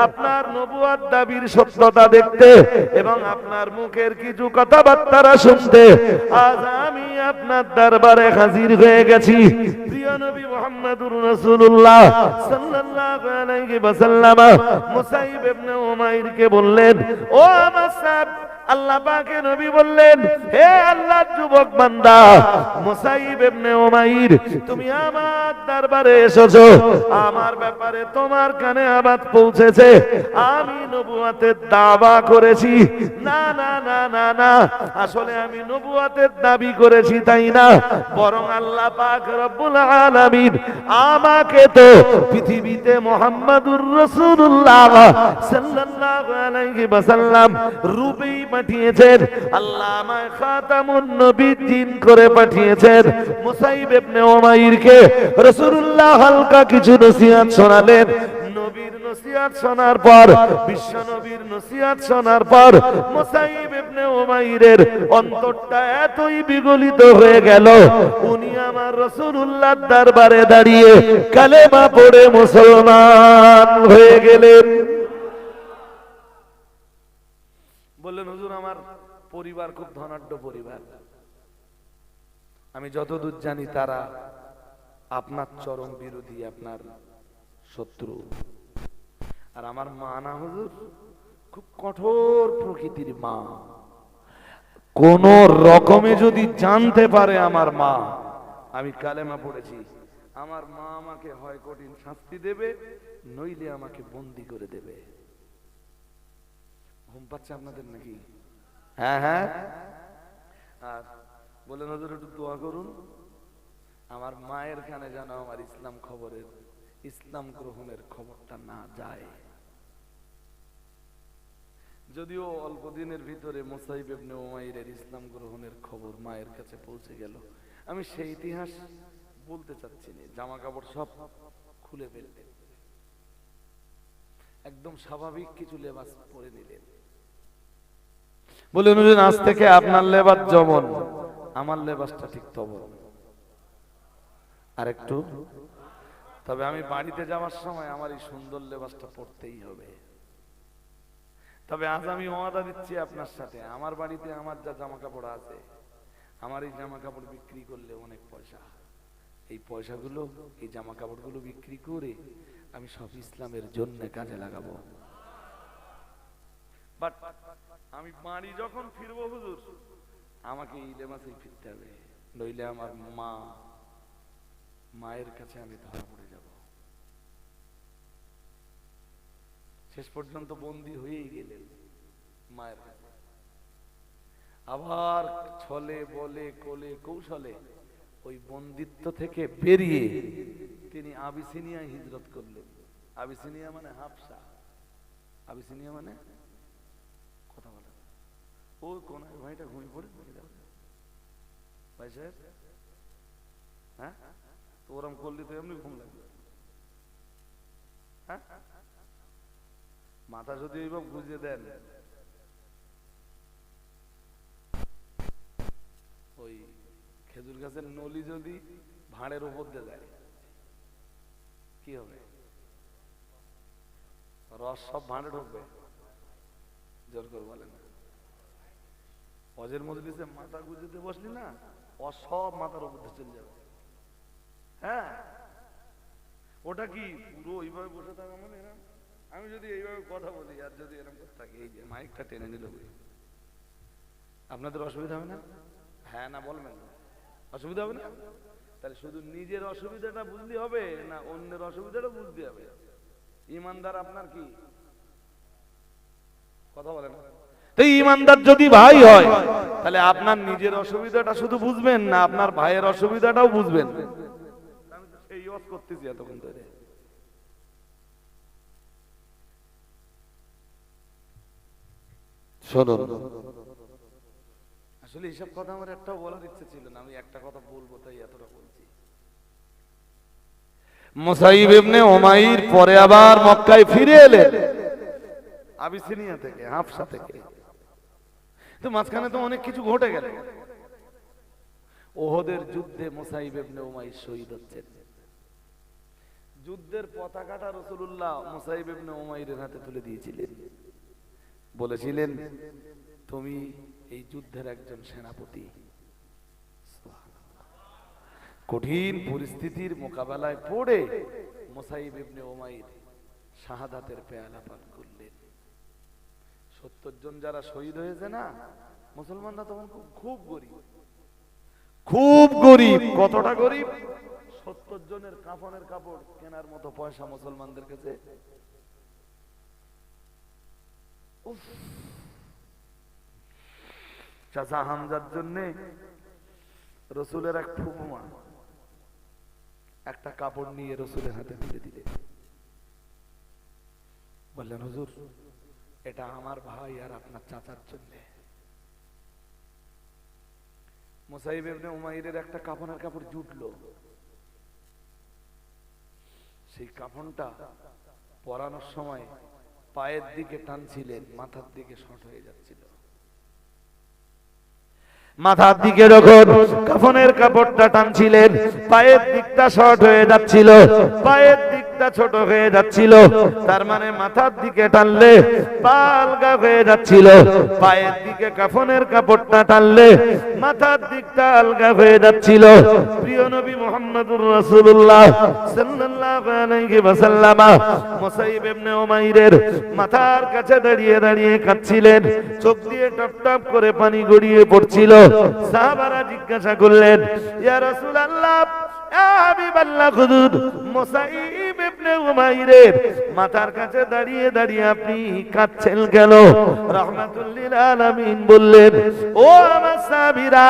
আপনার নবুয়ত দাবির সত্যতা দেখতে এবং আপনার মুখের কিছু কথাবার্তা শুনতে আজ আমি আপনার দরবারে হাজির হয়ে গেছি। প্রিয় নবী মুহাম্মদুর রাসূলুল্লাহ সাল্লাল্লাহু আলাইহি ওয়াসাল্লাম মুসাইব ইবনে উমাইরকে বললেন, ও আমার সাহেব, আল্লাহ পাকের নবী বললেন, হে আল্লাহর যুবক বান্দা মুসাইব ইবনে উমাইর, তুমি আমার দরবারে এসেছো, আমার ব্যাপারে তোমার কানে আওয়াজ পৌঁছেছে, আমি নবুয়তের দাবা করেছি। না না না না না, আসলে আমি নবুয়তের দাবি করেছি তাই না, বরং আল্লাহ পাক রব্বুল আলামিন আমাকে তো পৃথিবীতে মুহাম্মদুর রাসূলুল্লাহ সাল্লাল্লাহু আলাইহি ওয়াসাল্লাম রূপেই পাঠিয়েছেন। আল্লাহ আমায় খাতামুন নবীয়্যিন করে পাঠিয়েছেন। মুসাইব ইবনে উমাইরকে রাসূলুল্লাহ হালকা কিছু নসিহত শোনালেন। নবীর নসিহত শোনার পর, বিশ্ব নবীর নসিহত শোনার পর মুসাইব ইবনে উমাইরের অন্তরটা এতই বিগলিত হয়ে গেল, উনি আমার রাসূলুল্লাহর দরবারে দাঁড়িয়ে কালেমা পড়ে মুসলমান হয়ে গেলেন। বললেন, হুজুর আমার পরিবার খুব ধনাঢ্য পরিবার, আমি যতদূর জানি তারা আপনার চরম বিরোধী, আপনার শত্রু। আর আমার মা না হুজুর, খুব কঠোর প্রকৃতির মা, কোন রকমে যদি জানতে পারে আমার মা আমি কালেমা পড়েছি, আমার মা আমাকে হয় কঠিন শাস্তি দেবে, নইলে আমাকে বন্দি করে দেবে। ঘুম পাচ্ছে আপনাদের নাকি? হ্যাঁ হ্যাঁ। আর বলেন হুজুর একটু দোয়া করুন আমার মায়ের কানে যেন আমার ইসলাম গ্রহণের খবরটা না যায়। যদিও অল্প দিনের ভিতরে মুসাইব ইবনে উমাইরের ইসলাম গ্রহণের খবর মায়ের কাছে পৌঁছে গেল। আমি সেই ইতিহাস বলতে চাচ্ছি না, জামা কাপড় সব খুলে ফেললেন, একদম স্বাভাবিক কিছু লেবাস পরে নিলেন। বলেন হুজুর আজ থেকে আপনার লেবাস যেমন, আমার লেবাসটা ঠিক তখন। আর একটু, তবে আমি বাড়িতে যাওয়ার সময় আমার এই সুন্দর লেবাসটা পরতেই হবে। তবে আজ আমি ওয়াদা দিচ্ছি আপনার সাথে, আমার বাড়িতে আমার যা জামা কাপড় আছে, আমার এই জামা কাপড় বিক্রি করলে অনেক পয়সা, এই পয়সাগুলো, এই জামা কাপড়গুলো বিক্রি করে আমি সব ইসলামের জন্য কাজে লাগাবো। বাট আমি বাড়ি যখন ফিরবো হুজুর, আমাকে এই লেবাসেই ফিরতে হবে, নইলে আমার মায়ের কাছে আমি ধরা পড়ে যাব। শেষ পর্যন্ত বন্দী হয়েই গেলেন মায়ের কাছে। আবার ছলে বলে কোলে কৌশলে ওই বন্দিত্ব থেকে বেরিয়ে তিনি আবিসিনিয়ায় হিজরত করলেন। আবিসিনিয়া মানে হাবশা। আবিসিনিয়া মানে কথা বলে ওই কোনায় ভাইটা ঘুমিয়ে পড়ে ভাই সাহেব, হ্যাঁ তো ওরম করলে তো এমনি ঘুম লাগবে। হ্যাঁ মাথা যদি এইভাবে গুঁজে দেন, ওই খেজুর গাছের নলি যদি ভাঁড়ের উপর দিয়ে যায় কি হবে? রস সব ভাঁড়ে ঢুকবে। জোর করে বলেন, অজের মজলিসে মাথা গুঁজেতে বসলি না, ও সব মাথার উপর দিয়ে চলে যাবে। হ্যাঁ ওটা কি পুরো ওইভাবে বসে থাকা মানে এরকম? আমি যদি এইভাবে কথা বলি আর যদি এরকম করতে থাকি, এই যে মাইকটা টেনে নিল, আপনাদের অসুবিধা হবে না? হ্যাঁ না বলবেন না, অসুবিধা হবে না? তাহলে শুধু নিজের অসুবিধাটা বুঝতে হবে না অন্যের অসুবিধাটা বুঝতে হবে? ইমানদার আপনার কি কথা বলে না? তো ইমানদার যদি ভাই হয় তাহলে আপনার নিজের অসুবিধাটা শুধু বুঝবেন না, আপনার ভাইয়ের অসুবিধাটাও বুঝবেন। আমি তো সেই ওয়াজ করতেছি এতক্ষণ ধরে। শোনো, আসলে এইসব কথা আমার একটাও বলার ইচ্ছে ছিল না, আমি একটা কথা বলবো তাই এতটা বলছি। মুসাইব ইবনে উমাইর পরে আবার মক্কায় ফিরে এলেন আবিসিনিয়া থেকে, হাবশা থেকে। তো মাঝখানে তো অনেক কিছু ঘটে গেল। ওহদের যুদ্ধে মুসাইব ইবনে উমাইর শহীদ হচ্ছেন। যুদ্ধের পতাকাটা রাসূলুল্লাহ মুসাইব ইবনে উমাইরের হাতে তুলে দিয়েছিলেন, বলেছিলেন তুমি এই যুদ্ধের একজন সেনাপতি। কঠিন পরিস্থিতির মোকাবেলায় পড়ে মুসাইব ইবনে উমাইর শাহাদাতের পেয়ালা পান করলেন। 70 জন যারা শহীদ হয়েছে না, মুসলমানরা তখন খুব গরিব, খুব গরিব। কতটা গরিব? 70 জনের কাফনের কাপড় কেনার মতো পয়সা মুসলমানদের কাছে। চাচা হামজার জন্য রসুলের এক ফুফুমা একটা কাপড় নিয়ে রসুলের হাতে তুলে দিলেন, বললেন হুজুর এটা আমার ভাই আর আপনার চাচার জন্য। মুসাইব ইবনে উমাইরের একটা কাফনের কাপড় জুটলো, সেই কাফনটা পরানোর সময় পায়ের দিকে টানছিলেন, মাথার দিকে শর্ট হয়ে যাচ্ছিল। মাথার দিকে যখন কাফনের কাপড়টা টানছিলেন, পায়ের দিকটা শর্ট হয়ে যাচ্ছিল, পায়ের দিকটা ছোট হয়ে যাচ্ছিল। তার মানে মাথার দিকে টানলে পা আলগা হয়ে যাচ্ছিল, পায়ের দিকে কাফনের কাপড়টা টানলে মাথার দিকটা আলগা হয়ে যাচ্ছিল। প্রিয় নবী মুহাম্মদুর রাসূলুল্লাহ সাল্লাল্লাহু আলাইহি ওয়াসাল্লাম মুসাইব ইবনে উমাইরের মাথার কাছে দাঁড়িয়ে দাঁড়িয়ে কাঁদছিলেন, চোখ দিয়ে টপ টপ করে পানি গড়িয়ে পড়ছিল। সাহাবারা জিজ্ঞাসা করলেন, ইয়া রাসূলুল্লাহ, ইয়া হাবিবাল্লাহ, হুজুর মুসাইব ইবনে উমাইরের মাথার কাছে দাঁড়িয়ে দাঁড়িয়ে আপনি কাঁদছেন কেন? রাহমাতুল লিল আলামিন বললেন, ও আমার সাহাবীরা,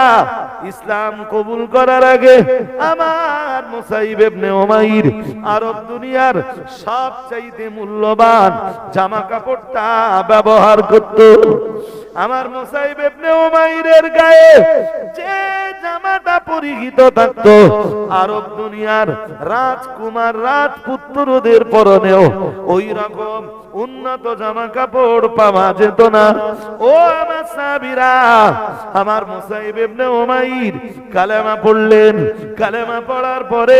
ইসলাম কবুল করার আগে আমার মুসাইব ইবনে উমাইর আরব দুনিয়ার সবচাইতে মূল্যবান জামা কাপড়টা ব্যবহার করত। আমার মুসাইব ইবনে উমাইরের গায়ে যে জামাটা পরিহিত থাকতো, আরব দুনিয়ার রাজকুমার রাজপুত্রদের পরনেও ওই রকম উন্নত জামা কাপড় পাওয়া যেত না। ও আমার সাহাবীরা, আমার মুসাইব ইবনে উমাইর কালেমা পড়লেন, কালেমা পড়ার পরে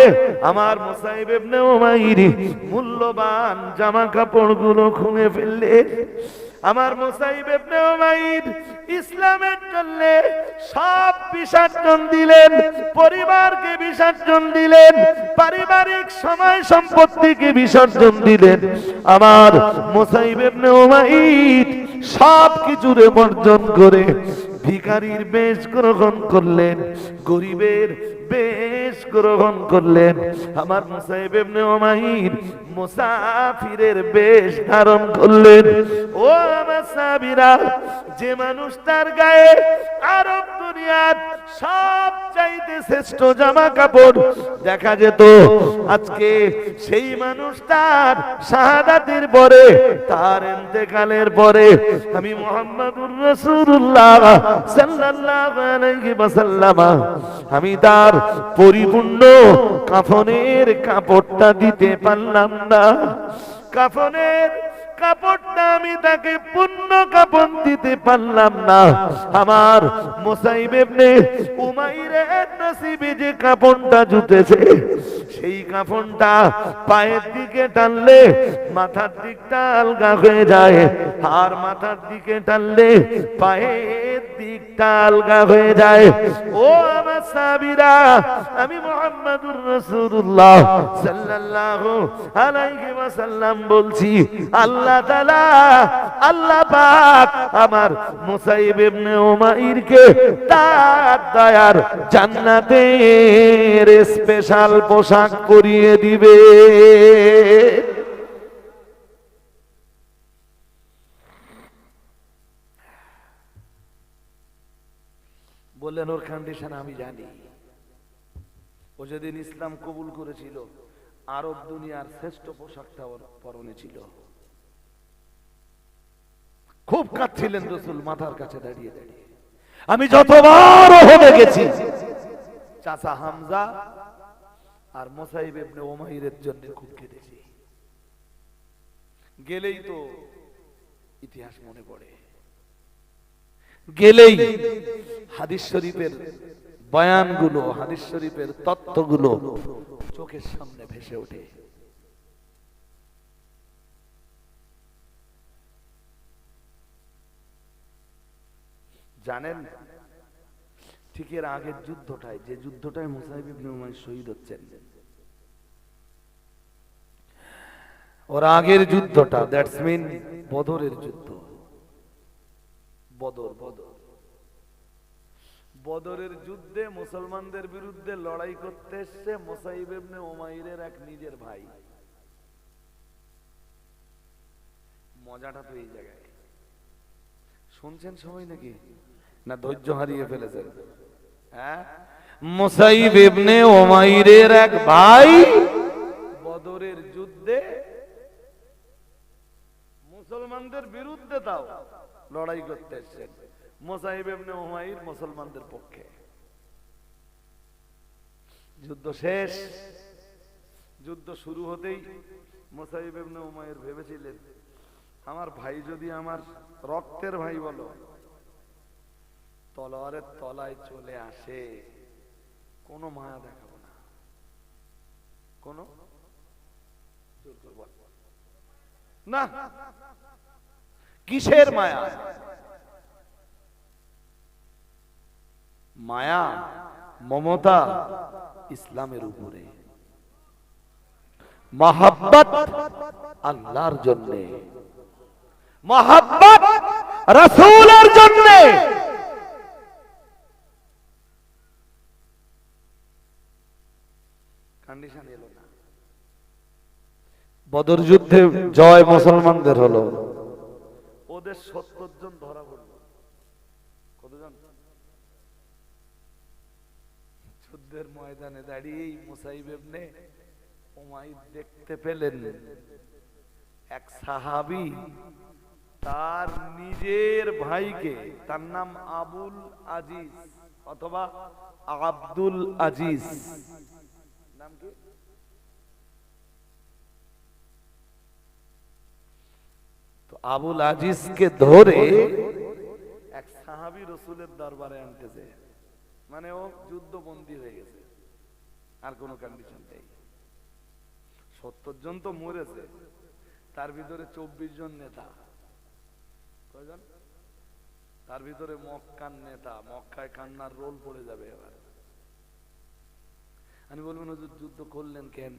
আমার মুসাইব ইবনে উমাইর মূল্যবান জামা কাপড়গুলো খুলে ফেললেন। আমার মুসাইব ইবনে উমাইর ইসলামের জন্য সব বিসর্জন দিলেন, পরিবারকে বিসর্জন দিলেন, পারিবারিক সময় সম্পত্তিকে বিসর্জন দিলেন। আমার মুসাইব ইবনে উমাইর সব কিছুরে বর্জন করে ভিখারির বেশ গ্রহণ করলেন, গরিবের বেশ গ্রহণ করলেন। আমার মুসাইব ইবনে উমাইর মুসাফিরের বেশ ধারণ করলেন। ও আমার সাহাবীরা, যে মানুষটার গায়ে আরব দুনিয়ার সবচাইতে শ্রেষ্ঠ জামা কাপড় দেখা যেত, আজকে সেই মানুষটার শাহাদাতের পরে, তার ইন্তেকালের পরে আমি মুহাম্মাদুর রাসূলুল্লাহ সাল্লাল্লাহু আলাইহি ওয়াসাল্লাম আমি তার পরিপূর্ণ কাফনের কাপড়টা দিতে পারলাম না। কাফনের কাপড়টা আমি তাকে পূর্ণ কাফন দিতে পারলাম না। আমার মুসাইব ইবনে উমাইরের নসিবে যে কাফনটা জুটেছে, সেই কাফনটা পায়ের দিকে টানলে মাথার দিকটা আলগা হয়ে যায়, আর মাথার দিকে টানলে পায়ের দিকটা আলগা হয়ে যায়। ও আমার সাহাবীরা, আমি মুহাম্মাদুর রাসূলুল্লাহ সাল্লাল্লাহু আলাইহি ওয়াসাল্লাম বলছি, আল্লাহ তাআলা, আল্লাহ পাক আমার মুসাইব ইবনে উমাইরকে তার দয়ার জান্নাতের স্পেশাল পোশাক পরিয়ে দিবে। বললেন ওর কন্ডিশন আমি জানি। ও যেদিন ইসলাম কবুল করেছিল, আরব দুনিয়ার শ্রেষ্ঠ পোশাকটা ওর পরনে ছিল। খুব কাঁদছিলেন রাসূল মাথার কাছে দাঁড়িয়ে দাঁড়িয়ে। আমি যতবার ওহদে গেছি, চাচা হামজা আর মুসাইব ইবনে উমাইরের জন্য খুব কেঁদেছি। গেলেই তো ইতিহাস মনে পড়ে, গেলেই হাদিস শরীফের বয়ানগুলো, হাদিস শরীফের তথ্যগুলো চোখের সামনে ভেসে ওঠে। জানেন, ঠিক এর আগের যুদ্ধটায়, যে যুদ্ধটায় মুসাইব ইবনে উমাইর শহীদ হচ্ছেন, ওর আগের যুদ্ধটা, দ্যাটস মিন বদরের যুদ্ধ। বদরের যুদ্ধে মুসলমানদের বিরুদ্ধে লড়াই করতে এসছে মুসাইব ইবনে উমাইরের এক নিজের ভাই। মজাটা তো এই জায়গায়। শুনছেন সবাই নাকি, না ধৈর্য হারিয়ে ফেলেছেন? হ্যাঁ, মুসাইব ইবনে উমাইরের এক ভাই বদরের যুদ্ধে মুসলমানদের বিরুদ্ধে তাও লড়াই করতে এসেছেন। মুসাইব ইবনে উমাইর মুসলমানদের পক্ষে। যুদ্ধ শেষ, যুদ্ধ শুরু হতেই মুসাইব ইবনে উমাইর ভেবেছিলেন, আমার ভাই যদি আমার রক্তের ভাই বলো, তলোয়ারের তলায় চলে আসে, কোনো মায়া দেখাবো না, কোনো না, কিসের মায়া? মায়া মমতা ইসলামের উপরে, মহব্বত আল্লাহর জন্য, মহব্বত রাসূলের জন্য। কন্ডিশন এলো না। বদর যুদ্ধে জয় মুসলমানদের হলো, ওদের 70 জন ধরা পড়ল। কতজন? যুদ্ধের ময়দানে দাঁড়িয়েই মুসাইব ইবনে উমাইর দেখতে পেলেন এক সাহাবী তার নিজের ভাইকে, তার নাম আবুল আজিজ অথবা আব্দুল আজিজ, নাম কি? তো আবুল আজিজকে ধরে এক সাহাবী রাসূলের দরবারে আনতেছে। মানে ও যুদ্ধবন্দী হয়ে গেছে, আর কোনো কন্ডিশন নেই। 70 জন তো মরেছে, তার ভিতরে 24 জন নেতা। কয়জন? তার ভিতরে মক্কার নেতা, মক্কায় কান্নার রোল পড়ে যাবে এবার। আমি বলবেন হুজুর যুদ্ধ করলেন কেন?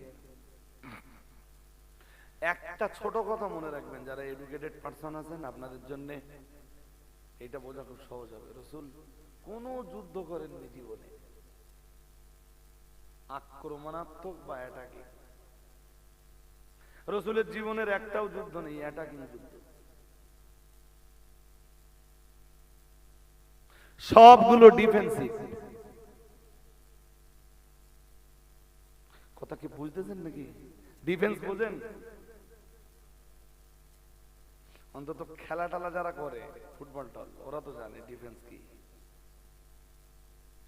একটা ছোট কথা মনে রাখবেন, যারা এডুকেটেড পারসন আছেন আপনাদের জন্য, এটা বোঝা খুব সহজ হবে। রাসূল কোনো যুদ্ধ করেননি জীবনে, আক্রমণাত্মক বা অ্যাটাকিং। রাসূলের জীবনের একটাও যুদ্ধ নেই অ্যাটাকিং যুদ্ধ, সবগুলো ডিফেন্সিভ। কথা কি বুঝতেছেন নাকি? ডিফেন্স বোঝেন? অন্তত খেলা টালা যারা করে ফুটবল টল ওরা তো জানে ডিফেন্স কি।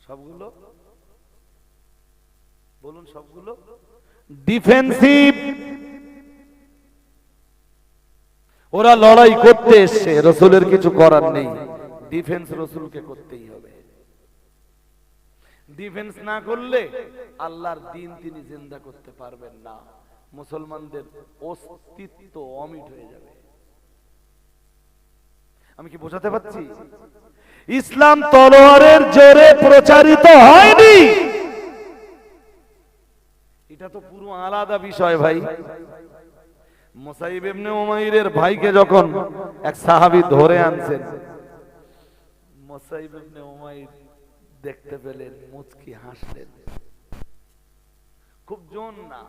সবগুলো বলুন, সবগুলো ডিফেন্সিভ। ওরা লড়াই করতে এসছে, রাসূলের কিছু করার নেই, ডিফেন্স রাসূলকে করতেই হবে। ডিফেন্স না করলে আল্লাহর দ্বীন তিনি জিন্দা করতে পারবেন না, মুসলমানদের অস্তিত্ব অমিট হয়ে যাবে। আমি কি বোঝাতে পারছি? ইসলাম তলোয়ারের জোরে প্রচারিত হয়নি, এটা তো পুরো আলাদা বিষয় ভাই। মুসাইব ইবনে উমাইরের ভাইকে যখন এক সাহাবী ধরে আনছেন, মুসাইব ইবনে উমাইর দেখতে পেলেন, মুচকি হাসলেন, খুব জোর না,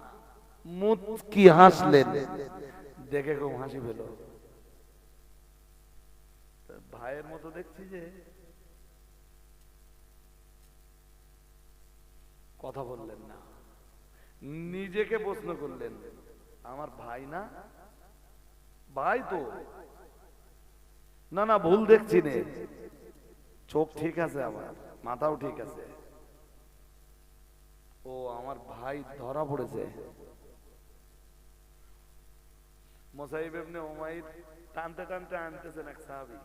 মুচকি হাসলেন, দেখে খুব হাসি পেল। ভাইয়ের মতো দেখছি যে কথা বললেন না, নিজেকে প্রশ্ন করলেন, আমার ভাই না? ভাই তো না, না ভুল দেখছি নে, চোখ ঠিক আছে, আমার মাথাও ঠিক আছে, ও আমার ভাই ধরা পড়েছে। মুসাইব ইবনে উমাইর টানতে টানতে আনতেছেন এক সাহাবী,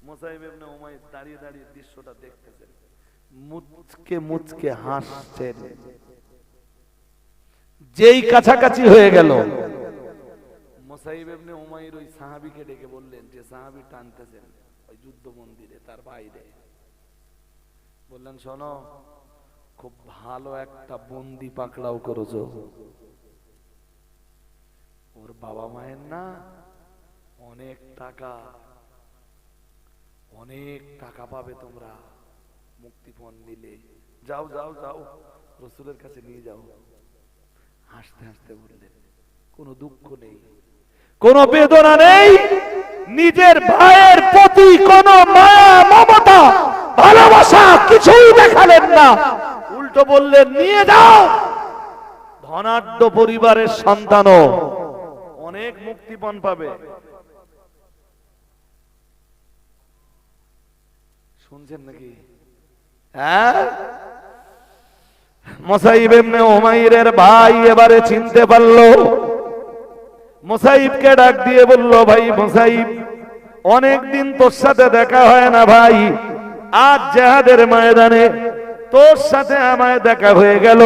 মুসাইব ইবনে উমাইর দাঁড়িয়ে দাঁড়িয়ে দৃশ্যটা দেখতেছেন, মুচকে মুচকে হাসছেন। যেই কাছাকাছি হয়ে গেল, মুসাইব ইবনে উমাইর ওই সাহাবীকে ডেকে বললেন, যে সাহাবী টানতেছেন ওই যুদ্ধ মন্দিরে তার বাইরে, বললেন, শোনো, খুব ভালো একটা বন্দি পাকড়াও করেছো, ওর বাবা মায়ের না অনেক টাকা, অনেক টাকা পাবে তোমরা মুক্তিপণ নিলে, যাও যাও যাও রাসূলের কাছে নিয়ে যাও। হাসতে হাসতে বললেন, কোনো দুঃখ নেই, কোনো বেদনা নেই, নিজের ভাইয়ের প্রতি কোনো মায়া মমতা ভালোবাসা কিছুই দেখালেন না, উল্টো বললেন, নিয়ে যাও, ধনাঢ্য পরিবারের সন্তানও অনেক মুক্তিপণ পাবে। শুনছেন নাকি? হ্যাঁ, মুসাইব ইবনে উমাইরের ভাই এবারে চিনতে পারলো, মুসাইবকে ডাক দিয়ে বলল, ভাই মুসাইব, অনেকদিন তোর সাথে দেখা হয় না ভাই, আজ জিহাদের ময়দানে তোর সাথে আমায় দেখা হয়ে গেল,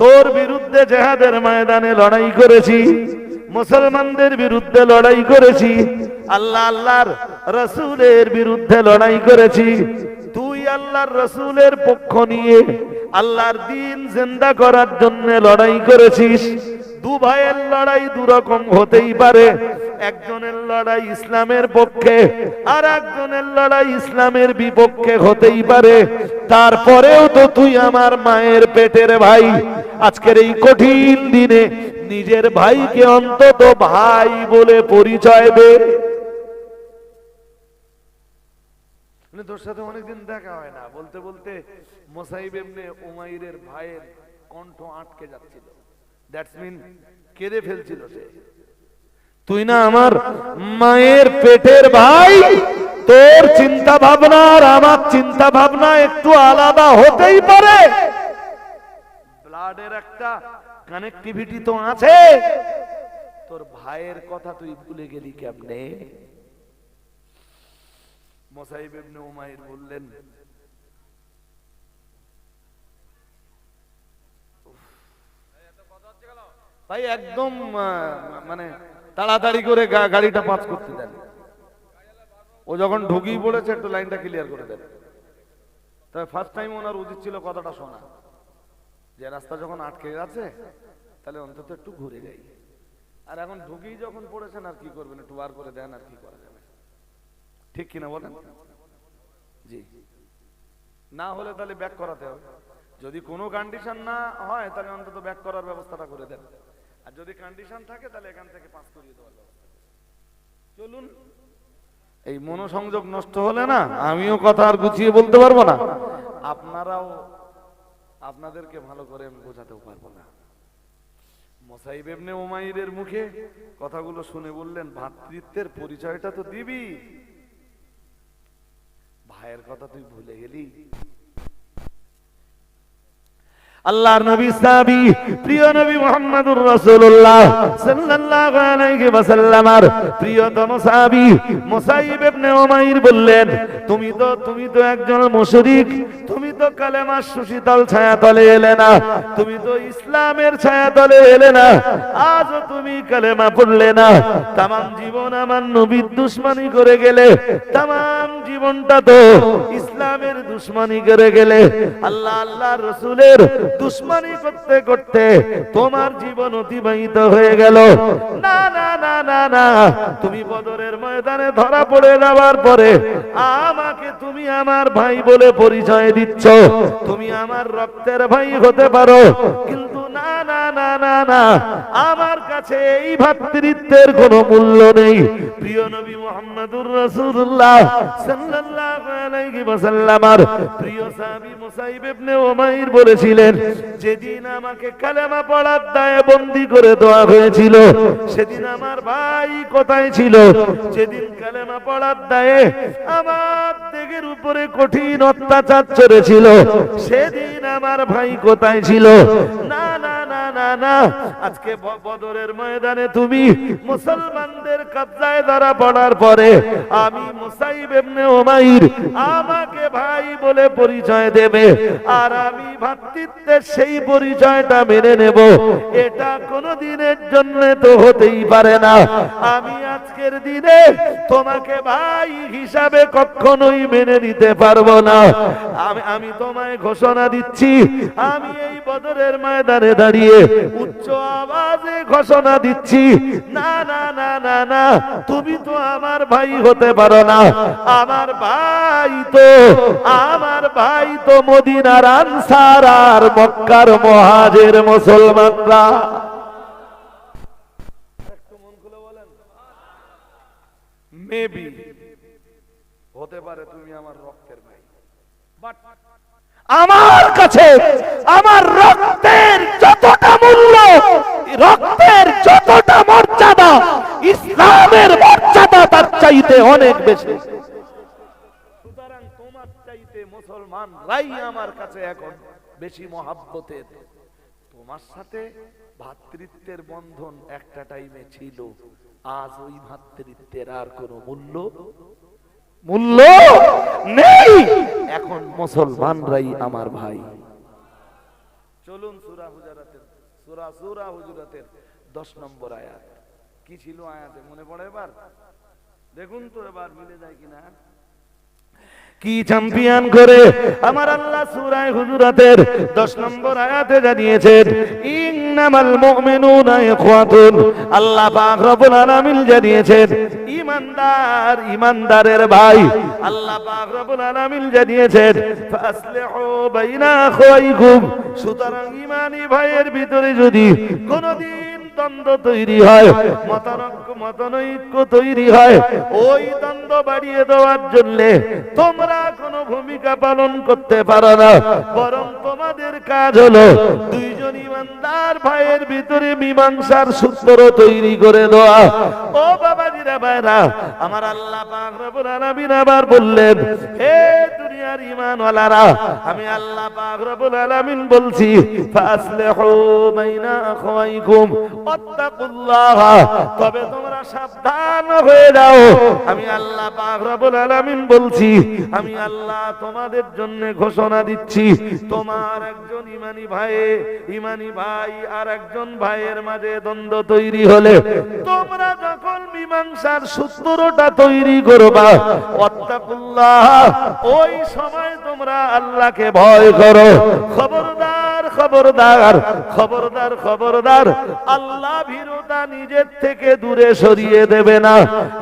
তোর বিরুদ্ধে জিহাদের ময়দানে লড়াই করেছি, মুসলমানদের বিরুদ্ধে লড়াই করেছি, আল্লাহ আল্লাহর রাসূলের বিরুদ্ধে লড়াই করেছি, তুই আল্লাহর রাসূলের পক্ষ নিয়ে আল্লাহর দ্বীন জিন্দা করার জন্য লড়াই করেছিস। দু ভাইয়ের লড়াই দু রকম হতেই পারে, একজনের লড়াই ইসলামের পক্ষে আর একজনের লড়াই ইসলামের বিপক্ষে হতেই পারে, তারপরেও তো তুই আমার মায়ের পেটের ভাই, আজকের এই কঠিন দিনে নিজের ভাইকে অন্তত ভাই বলে পরিচয় দে। তোর সাথে অনেকদিন দেখা হয় না, বলতে বলতে মুসাইব ইবনে উমাইরের ভাইয়ের কণ্ঠ আটকে যাচ্ছিল, দ্যাটস মিন কেঁদে ফেলছিল সে। তুই না আমার মায়ের পেটের ভাই, তোর চিন্তা ভাবনা আর আমার চিন্তা ভাবনা একটু আলাদা হতেই পারে, ব্লাডের একটা কানেক্টিভিটি তো আছে, তোর ভাইয়ের কথা তুই ভুলে গেলি কেমনে? মুসাইব ইবনে উমাইর বললেন, ভাই একদম মানে তাড়াতাড়ি করে গাড়িটা পাস করতে দেন, ও যখন ঢুকিয়ে পড়েছে একটু লাইনটা ক্লিয়ার করে দেন। তবে ফার্স্ট টাইম ওনার উচিত ছিল কথাটা শোনা, যে রাস্তা যখন আটকে গেছে তাহলে অন্তত একটু ঘুরে যাই, আর এখন ঢুকিয়ে যখন পড়েছেন আর কি করবেন, একটু বার করে দেন, আর কি করা যাবে। ঠিক কিনা বলেন? জি, না হলে তাহলে ব্যাক করাতে হবে। যদি কোনো কন্ডিশন না হয় তাহলে অন্তত ব্যাক করার ব্যবস্থাটা করে দেন, আর যদি কন্ডিশন থাকে তাহলে এখান থেকে পাস করিয়ে দেওয়ার ব্যবস্থা। চলুন, এই মনোসংযোগ নষ্ট হলে না আমিও কথা আর গুছিয়ে বলতে পারবো না, আপনারাও আপনাদেরকে ভালো করে আমি বোঝাতেও পারবো না। মুসাইব ইবনে উমাইরের মুখে কথাগুলো শুনে বললেন, ভ্রাতৃত্বের পরিচয়টা তো দিবি, ভাইয়ের কথা তুই ভুলে গেলি। আল্লাহর নবী সাহাবী প্রিয় নবী মুহাম্মদুর রাসূলুল্লাহ সাল্লাল্লাহু আলাইহি ওয়াসাল্লামের প্রিয়তম সাহাবী মুসাইব ইবনে উমাইর বললেন, তুমি তো একজন মুশরিক, তুমি তো কালেমার সুশীতল ছায়াতলে এলে না, তুমি তো ইসলামের ছায়াতলে এলে না, আজও তুমি কালেমা পড়লে না, তামাম জীবন আমার নবীর দুশমনি করে গেলে, তামাম জীবনটা তো ইসলামের দুশমনি করে গেলে, আল্লাহর রাসূলের দুশমনি করতে করতে তোমার জীবন অতিবাহিত হয়ে গেল। না না না না না, তুমি বদরের ময়দানে ধরা পড়ে যাওয়ার পরে আমাকে তুমি আমার ভাই বলে পরিচয় দিচ্ছ, তুমি আমার রক্তের ভাই হতে পারো, কিন্তু না না না না না, আমার কাছে এই ভ্রাতৃত্বের কোনো মূল্য নেই। প্রিয় নবী মুহাম্মদুর রাসূলুল্লাহ সাল্লাল্লাহু আলাইহি ওয়াসাল্লামের প্রিয় সাহাবী মুসাইব ইবনে উমাইর বলেছিলেন, যেদিন আমাকে কালেমা পড়ার দায়ে বন্দী করে দেওয়া হয়েছিল, সেদিন আমার ভাই কোথায় ছিল? যেদিন কালেমা পড়ার দায়ে আমার দেহের উপরে কঠিন অত্যাচার চলেছিল, সেদিন আমার ভাই কোথায় ছিল? না না না না না, আজকে বদরের ময়দানে তুমি মুসলমানদের কবজায় ধরা পড়ার পরে আমি মুসাইব ইবনে উমাইর আমাকে ভাই বলে পরিচয় দেবে, আর আমি ভ্রাতৃত্বের সেই পরিচয়টা মেনে নেব, এটা কোনো দিনের জন্য তো হতেই পারে না। আমি আজকের দিনে তোমাকে ভাই হিসাবে কখনোই মেনে নিতে পারবো না। আমি তোমায় ঘোষণা দিচ্ছি, আমি এই বদরের ময়দানে দাঁড়িয়ে উচ্চ আওয়াজে ঘোষণা দিচ্ছি, না না না না না, তুমি তো আমার ভাই হতে পারো না। আমার ভাই তো মদিনার আনসার আর মক্কার মুহাজির মুসলমানরা। একটু মন খুলে বলেন, মেবি হতে পারে তুমি আমার রক্তের ভাই, বাট আমার কাছে আমার রক্তের যতটা মূল্য, রক্তের যতটা মর্যাদা, ইসলামের মর্যাদা তার চাইতে অনেক বেশি। সুতরাং তোমার চাইতে মুসলমানরাই আমার কাছে এখন বেশি মহাব্বতের। তোমার সাথে ভ্রাতৃত্বের বন্ধন একটা টাইমে ছিল, আজ ওই ভ্রাতৃত্বের আর কোনো মূল্য নেই। এখন মুসলমানরাই আমার ভাই। চলুন সূরা হুজুরাতের 10 নম্বর আয়াত। কি ছিল আয়াতে মনে পড়ে? এবার দেখুন তো, এবার মিলে যায় কিনা। কি চ্যাম্পিয়ন করে আমার আল্লাহ সূরা হুজুরাতের 10 নম্বর আয়াতে জানিয়েছেন, ইন্নামাল মুমিনুনা ইখওয়াতুন। আল্লাহ পাক রব্বুল আলামিন জানিয়েছেন, ইমানদারের ভাই। আল্লাহ পাক রব্বুল আলামিন জানিয়েছেন, ফাসলিহু বাইনা আখওয়াইকুম। সুতরাং ঈমানি ভাইয়ের ভিতরে যদি কোনদিন দ্বন্দ্ব তৈরি হয়, মতানৈক্য তৈরি হয়, ওই দ্বন্দ্ব বাড়িয়ে দেওয়ার জন্য তোমরা কোনো ভূমিকা পালন করতে পারো না, বরং তোমাদের কাজ হলো দুইজন ইমানদার ভাইয়ের ভিতরে মীমাংসার সূত্র তৈরি করে দেওয়া। ও বাবাজিরা ভাইরা, আমার আল্লাহ পাক রব্বুল আলামিন আবার বললেন, হে দুনিয়ার ঈমানওয়ালারা, আমি আল্লাহ পাক রব্বুল আলামিন বলছি, ফাসলিহু বাইনা আখওয়াইকুম ওয়াত্তাকুল্লাহ। তবে তোমরা সাবধান হয়ে যাও। আমি আল্লাহ পাক রব্বুল আলামিন বলছি, আমি আল্লাহ তোমাদের জন্য ঘোষণা দিচ্ছি, তোমার একজন ইমানি ভাই আর একজন ভাইয়ের মাঝে দ্বন্দ্ব তৈরি হলে তোমরা যখন মীমাংসার সূত্রটা তৈরি করবা, ওয়াত্তাকুল্লাহ, ওই সময় তোমরা আল্লাহকে ভয় করো। খবরদার খবরদার খবরদার খবরদার, আল্লাহ ভীরুতা নিজের থেকে দূরে সরিয়ে দেবে না।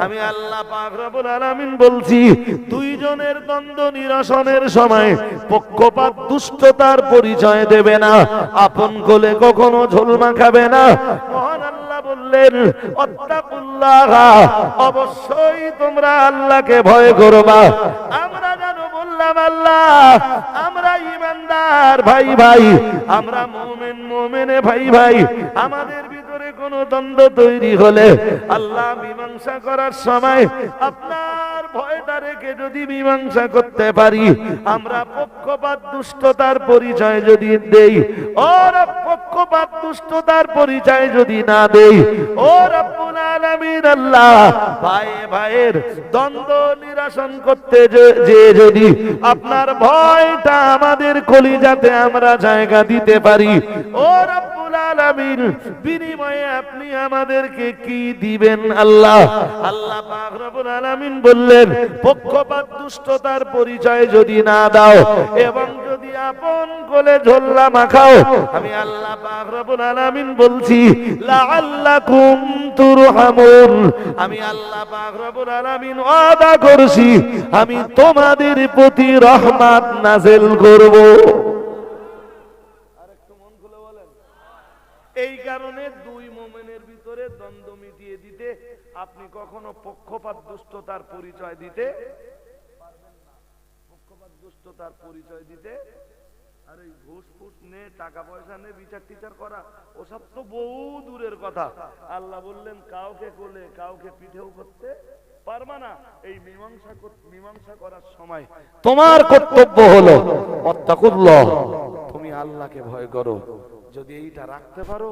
আমি আল্লাহ পাক রব্বুল আলামিন বলছি, দুইজনের দ্বন্দ্ব নিরসনের সময় পক্ষপাত দুষ্টতার পরিচয় দেবে না, আপন কোলে কখনো ঝোল মাখাবে না। মহান আল্লাহ বললেন, আত্তাকুল্লাহ, অবশ্যই তোমরা আল্লাহকে ভয় করবা। আমরা জানো বললাম আল্লাহ, আমরা ঈমানদার ভাই ভাই, আমরা মুমিন মুমিনে ভাই ভাই, আমাদের ভিতরে কোনো দ্বন্দ্ব তৈরি হলে আল্লাহ মীমাংসা করার সময় আপনার ভয়টা রেখে যদি মীমাংসা করতে পারি, আমরা পক্ষপাত দুষ্টতার পরিচয় যদি দেই, ওর পক্ষপাত দুষ্টতার পরিচয় যদি না দেই, ও রব্বুল আলামিন আল্লাহ, ভাই ভাইয়ের দ্বন্দ্ব নিরসন করতে যে যদি আপনার ভয়টা আমাদের কলিজাতে আমরা জায়গা দিতে পারি, ও রব্বুল আলামিন, বিনিময়ে আপনি আমাদেরকে কি দিবেন আল্লাহ? আল্লাহ পাক রব্বুল আলামিন বললেন, পক্ষপাত দুষ্টতার পরিচয় যদি না দাও এবং যদি আপন কোলে ঝোল্লা মাখাও, আমি আল্লাহ পাক রব্বুল আলামিন বলছি, লাআল্লাকুম তুরহামুন, আমি আল্লাহ পাক রব্বুল আলামিন ওয়াদা করছি, আমি তোমাদের প্রতি রহমত নাযিল করব। আরেকটু মন খুলে বলেন। এই কারণে দুই মুমিনের ভিতরে দ্বন্দ্ব মিটিয়ে দিতে আপনি কখনো পক্ষপাত দুষ্টতার পরিচয় দিতে পারবেন না। পক্ষপাত দুষ্টতার পরিচয় দিতে, আর এই ঘুষ ফুস নে, টাকা পয়সা নে, বিচার টিচার করা, ওসব তো বহু দূরের কথা। আল্লাহ বললেন, কাউকে কোলে কাউকে পিঠেও করতে পারবা না। এই মীমাংসা করার সময় তোমার কর্তব্য হলো আত্তাকুল্লাহ, তুমি আল্লাহকে ভয় করো। যদি এইটা রাখতে পারো,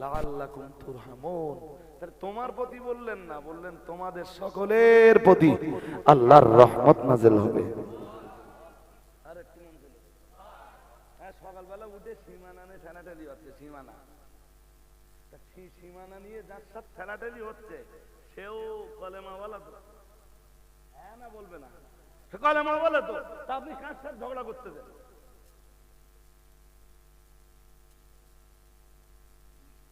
লাআল্লাকুম তুরহামুন, তাহলে তোমার প্রতি বললেন না, বললেন তোমাদের সকলের প্রতি আল্লাহর রহমত নাযিল হবে। সকালবেলা উঠে সীমানা নিয়ে ঠেলাঠেলি হচ্ছে, সীমানা নিয়ে যার সাথে ঠেলাঠেলি হচ্ছে সেও কলেমা বলা তো, হ্যাঁ না বলবে না, কলেমা বলে তো, তা আপনি কার সাথে ঝগড়া করতেছেন?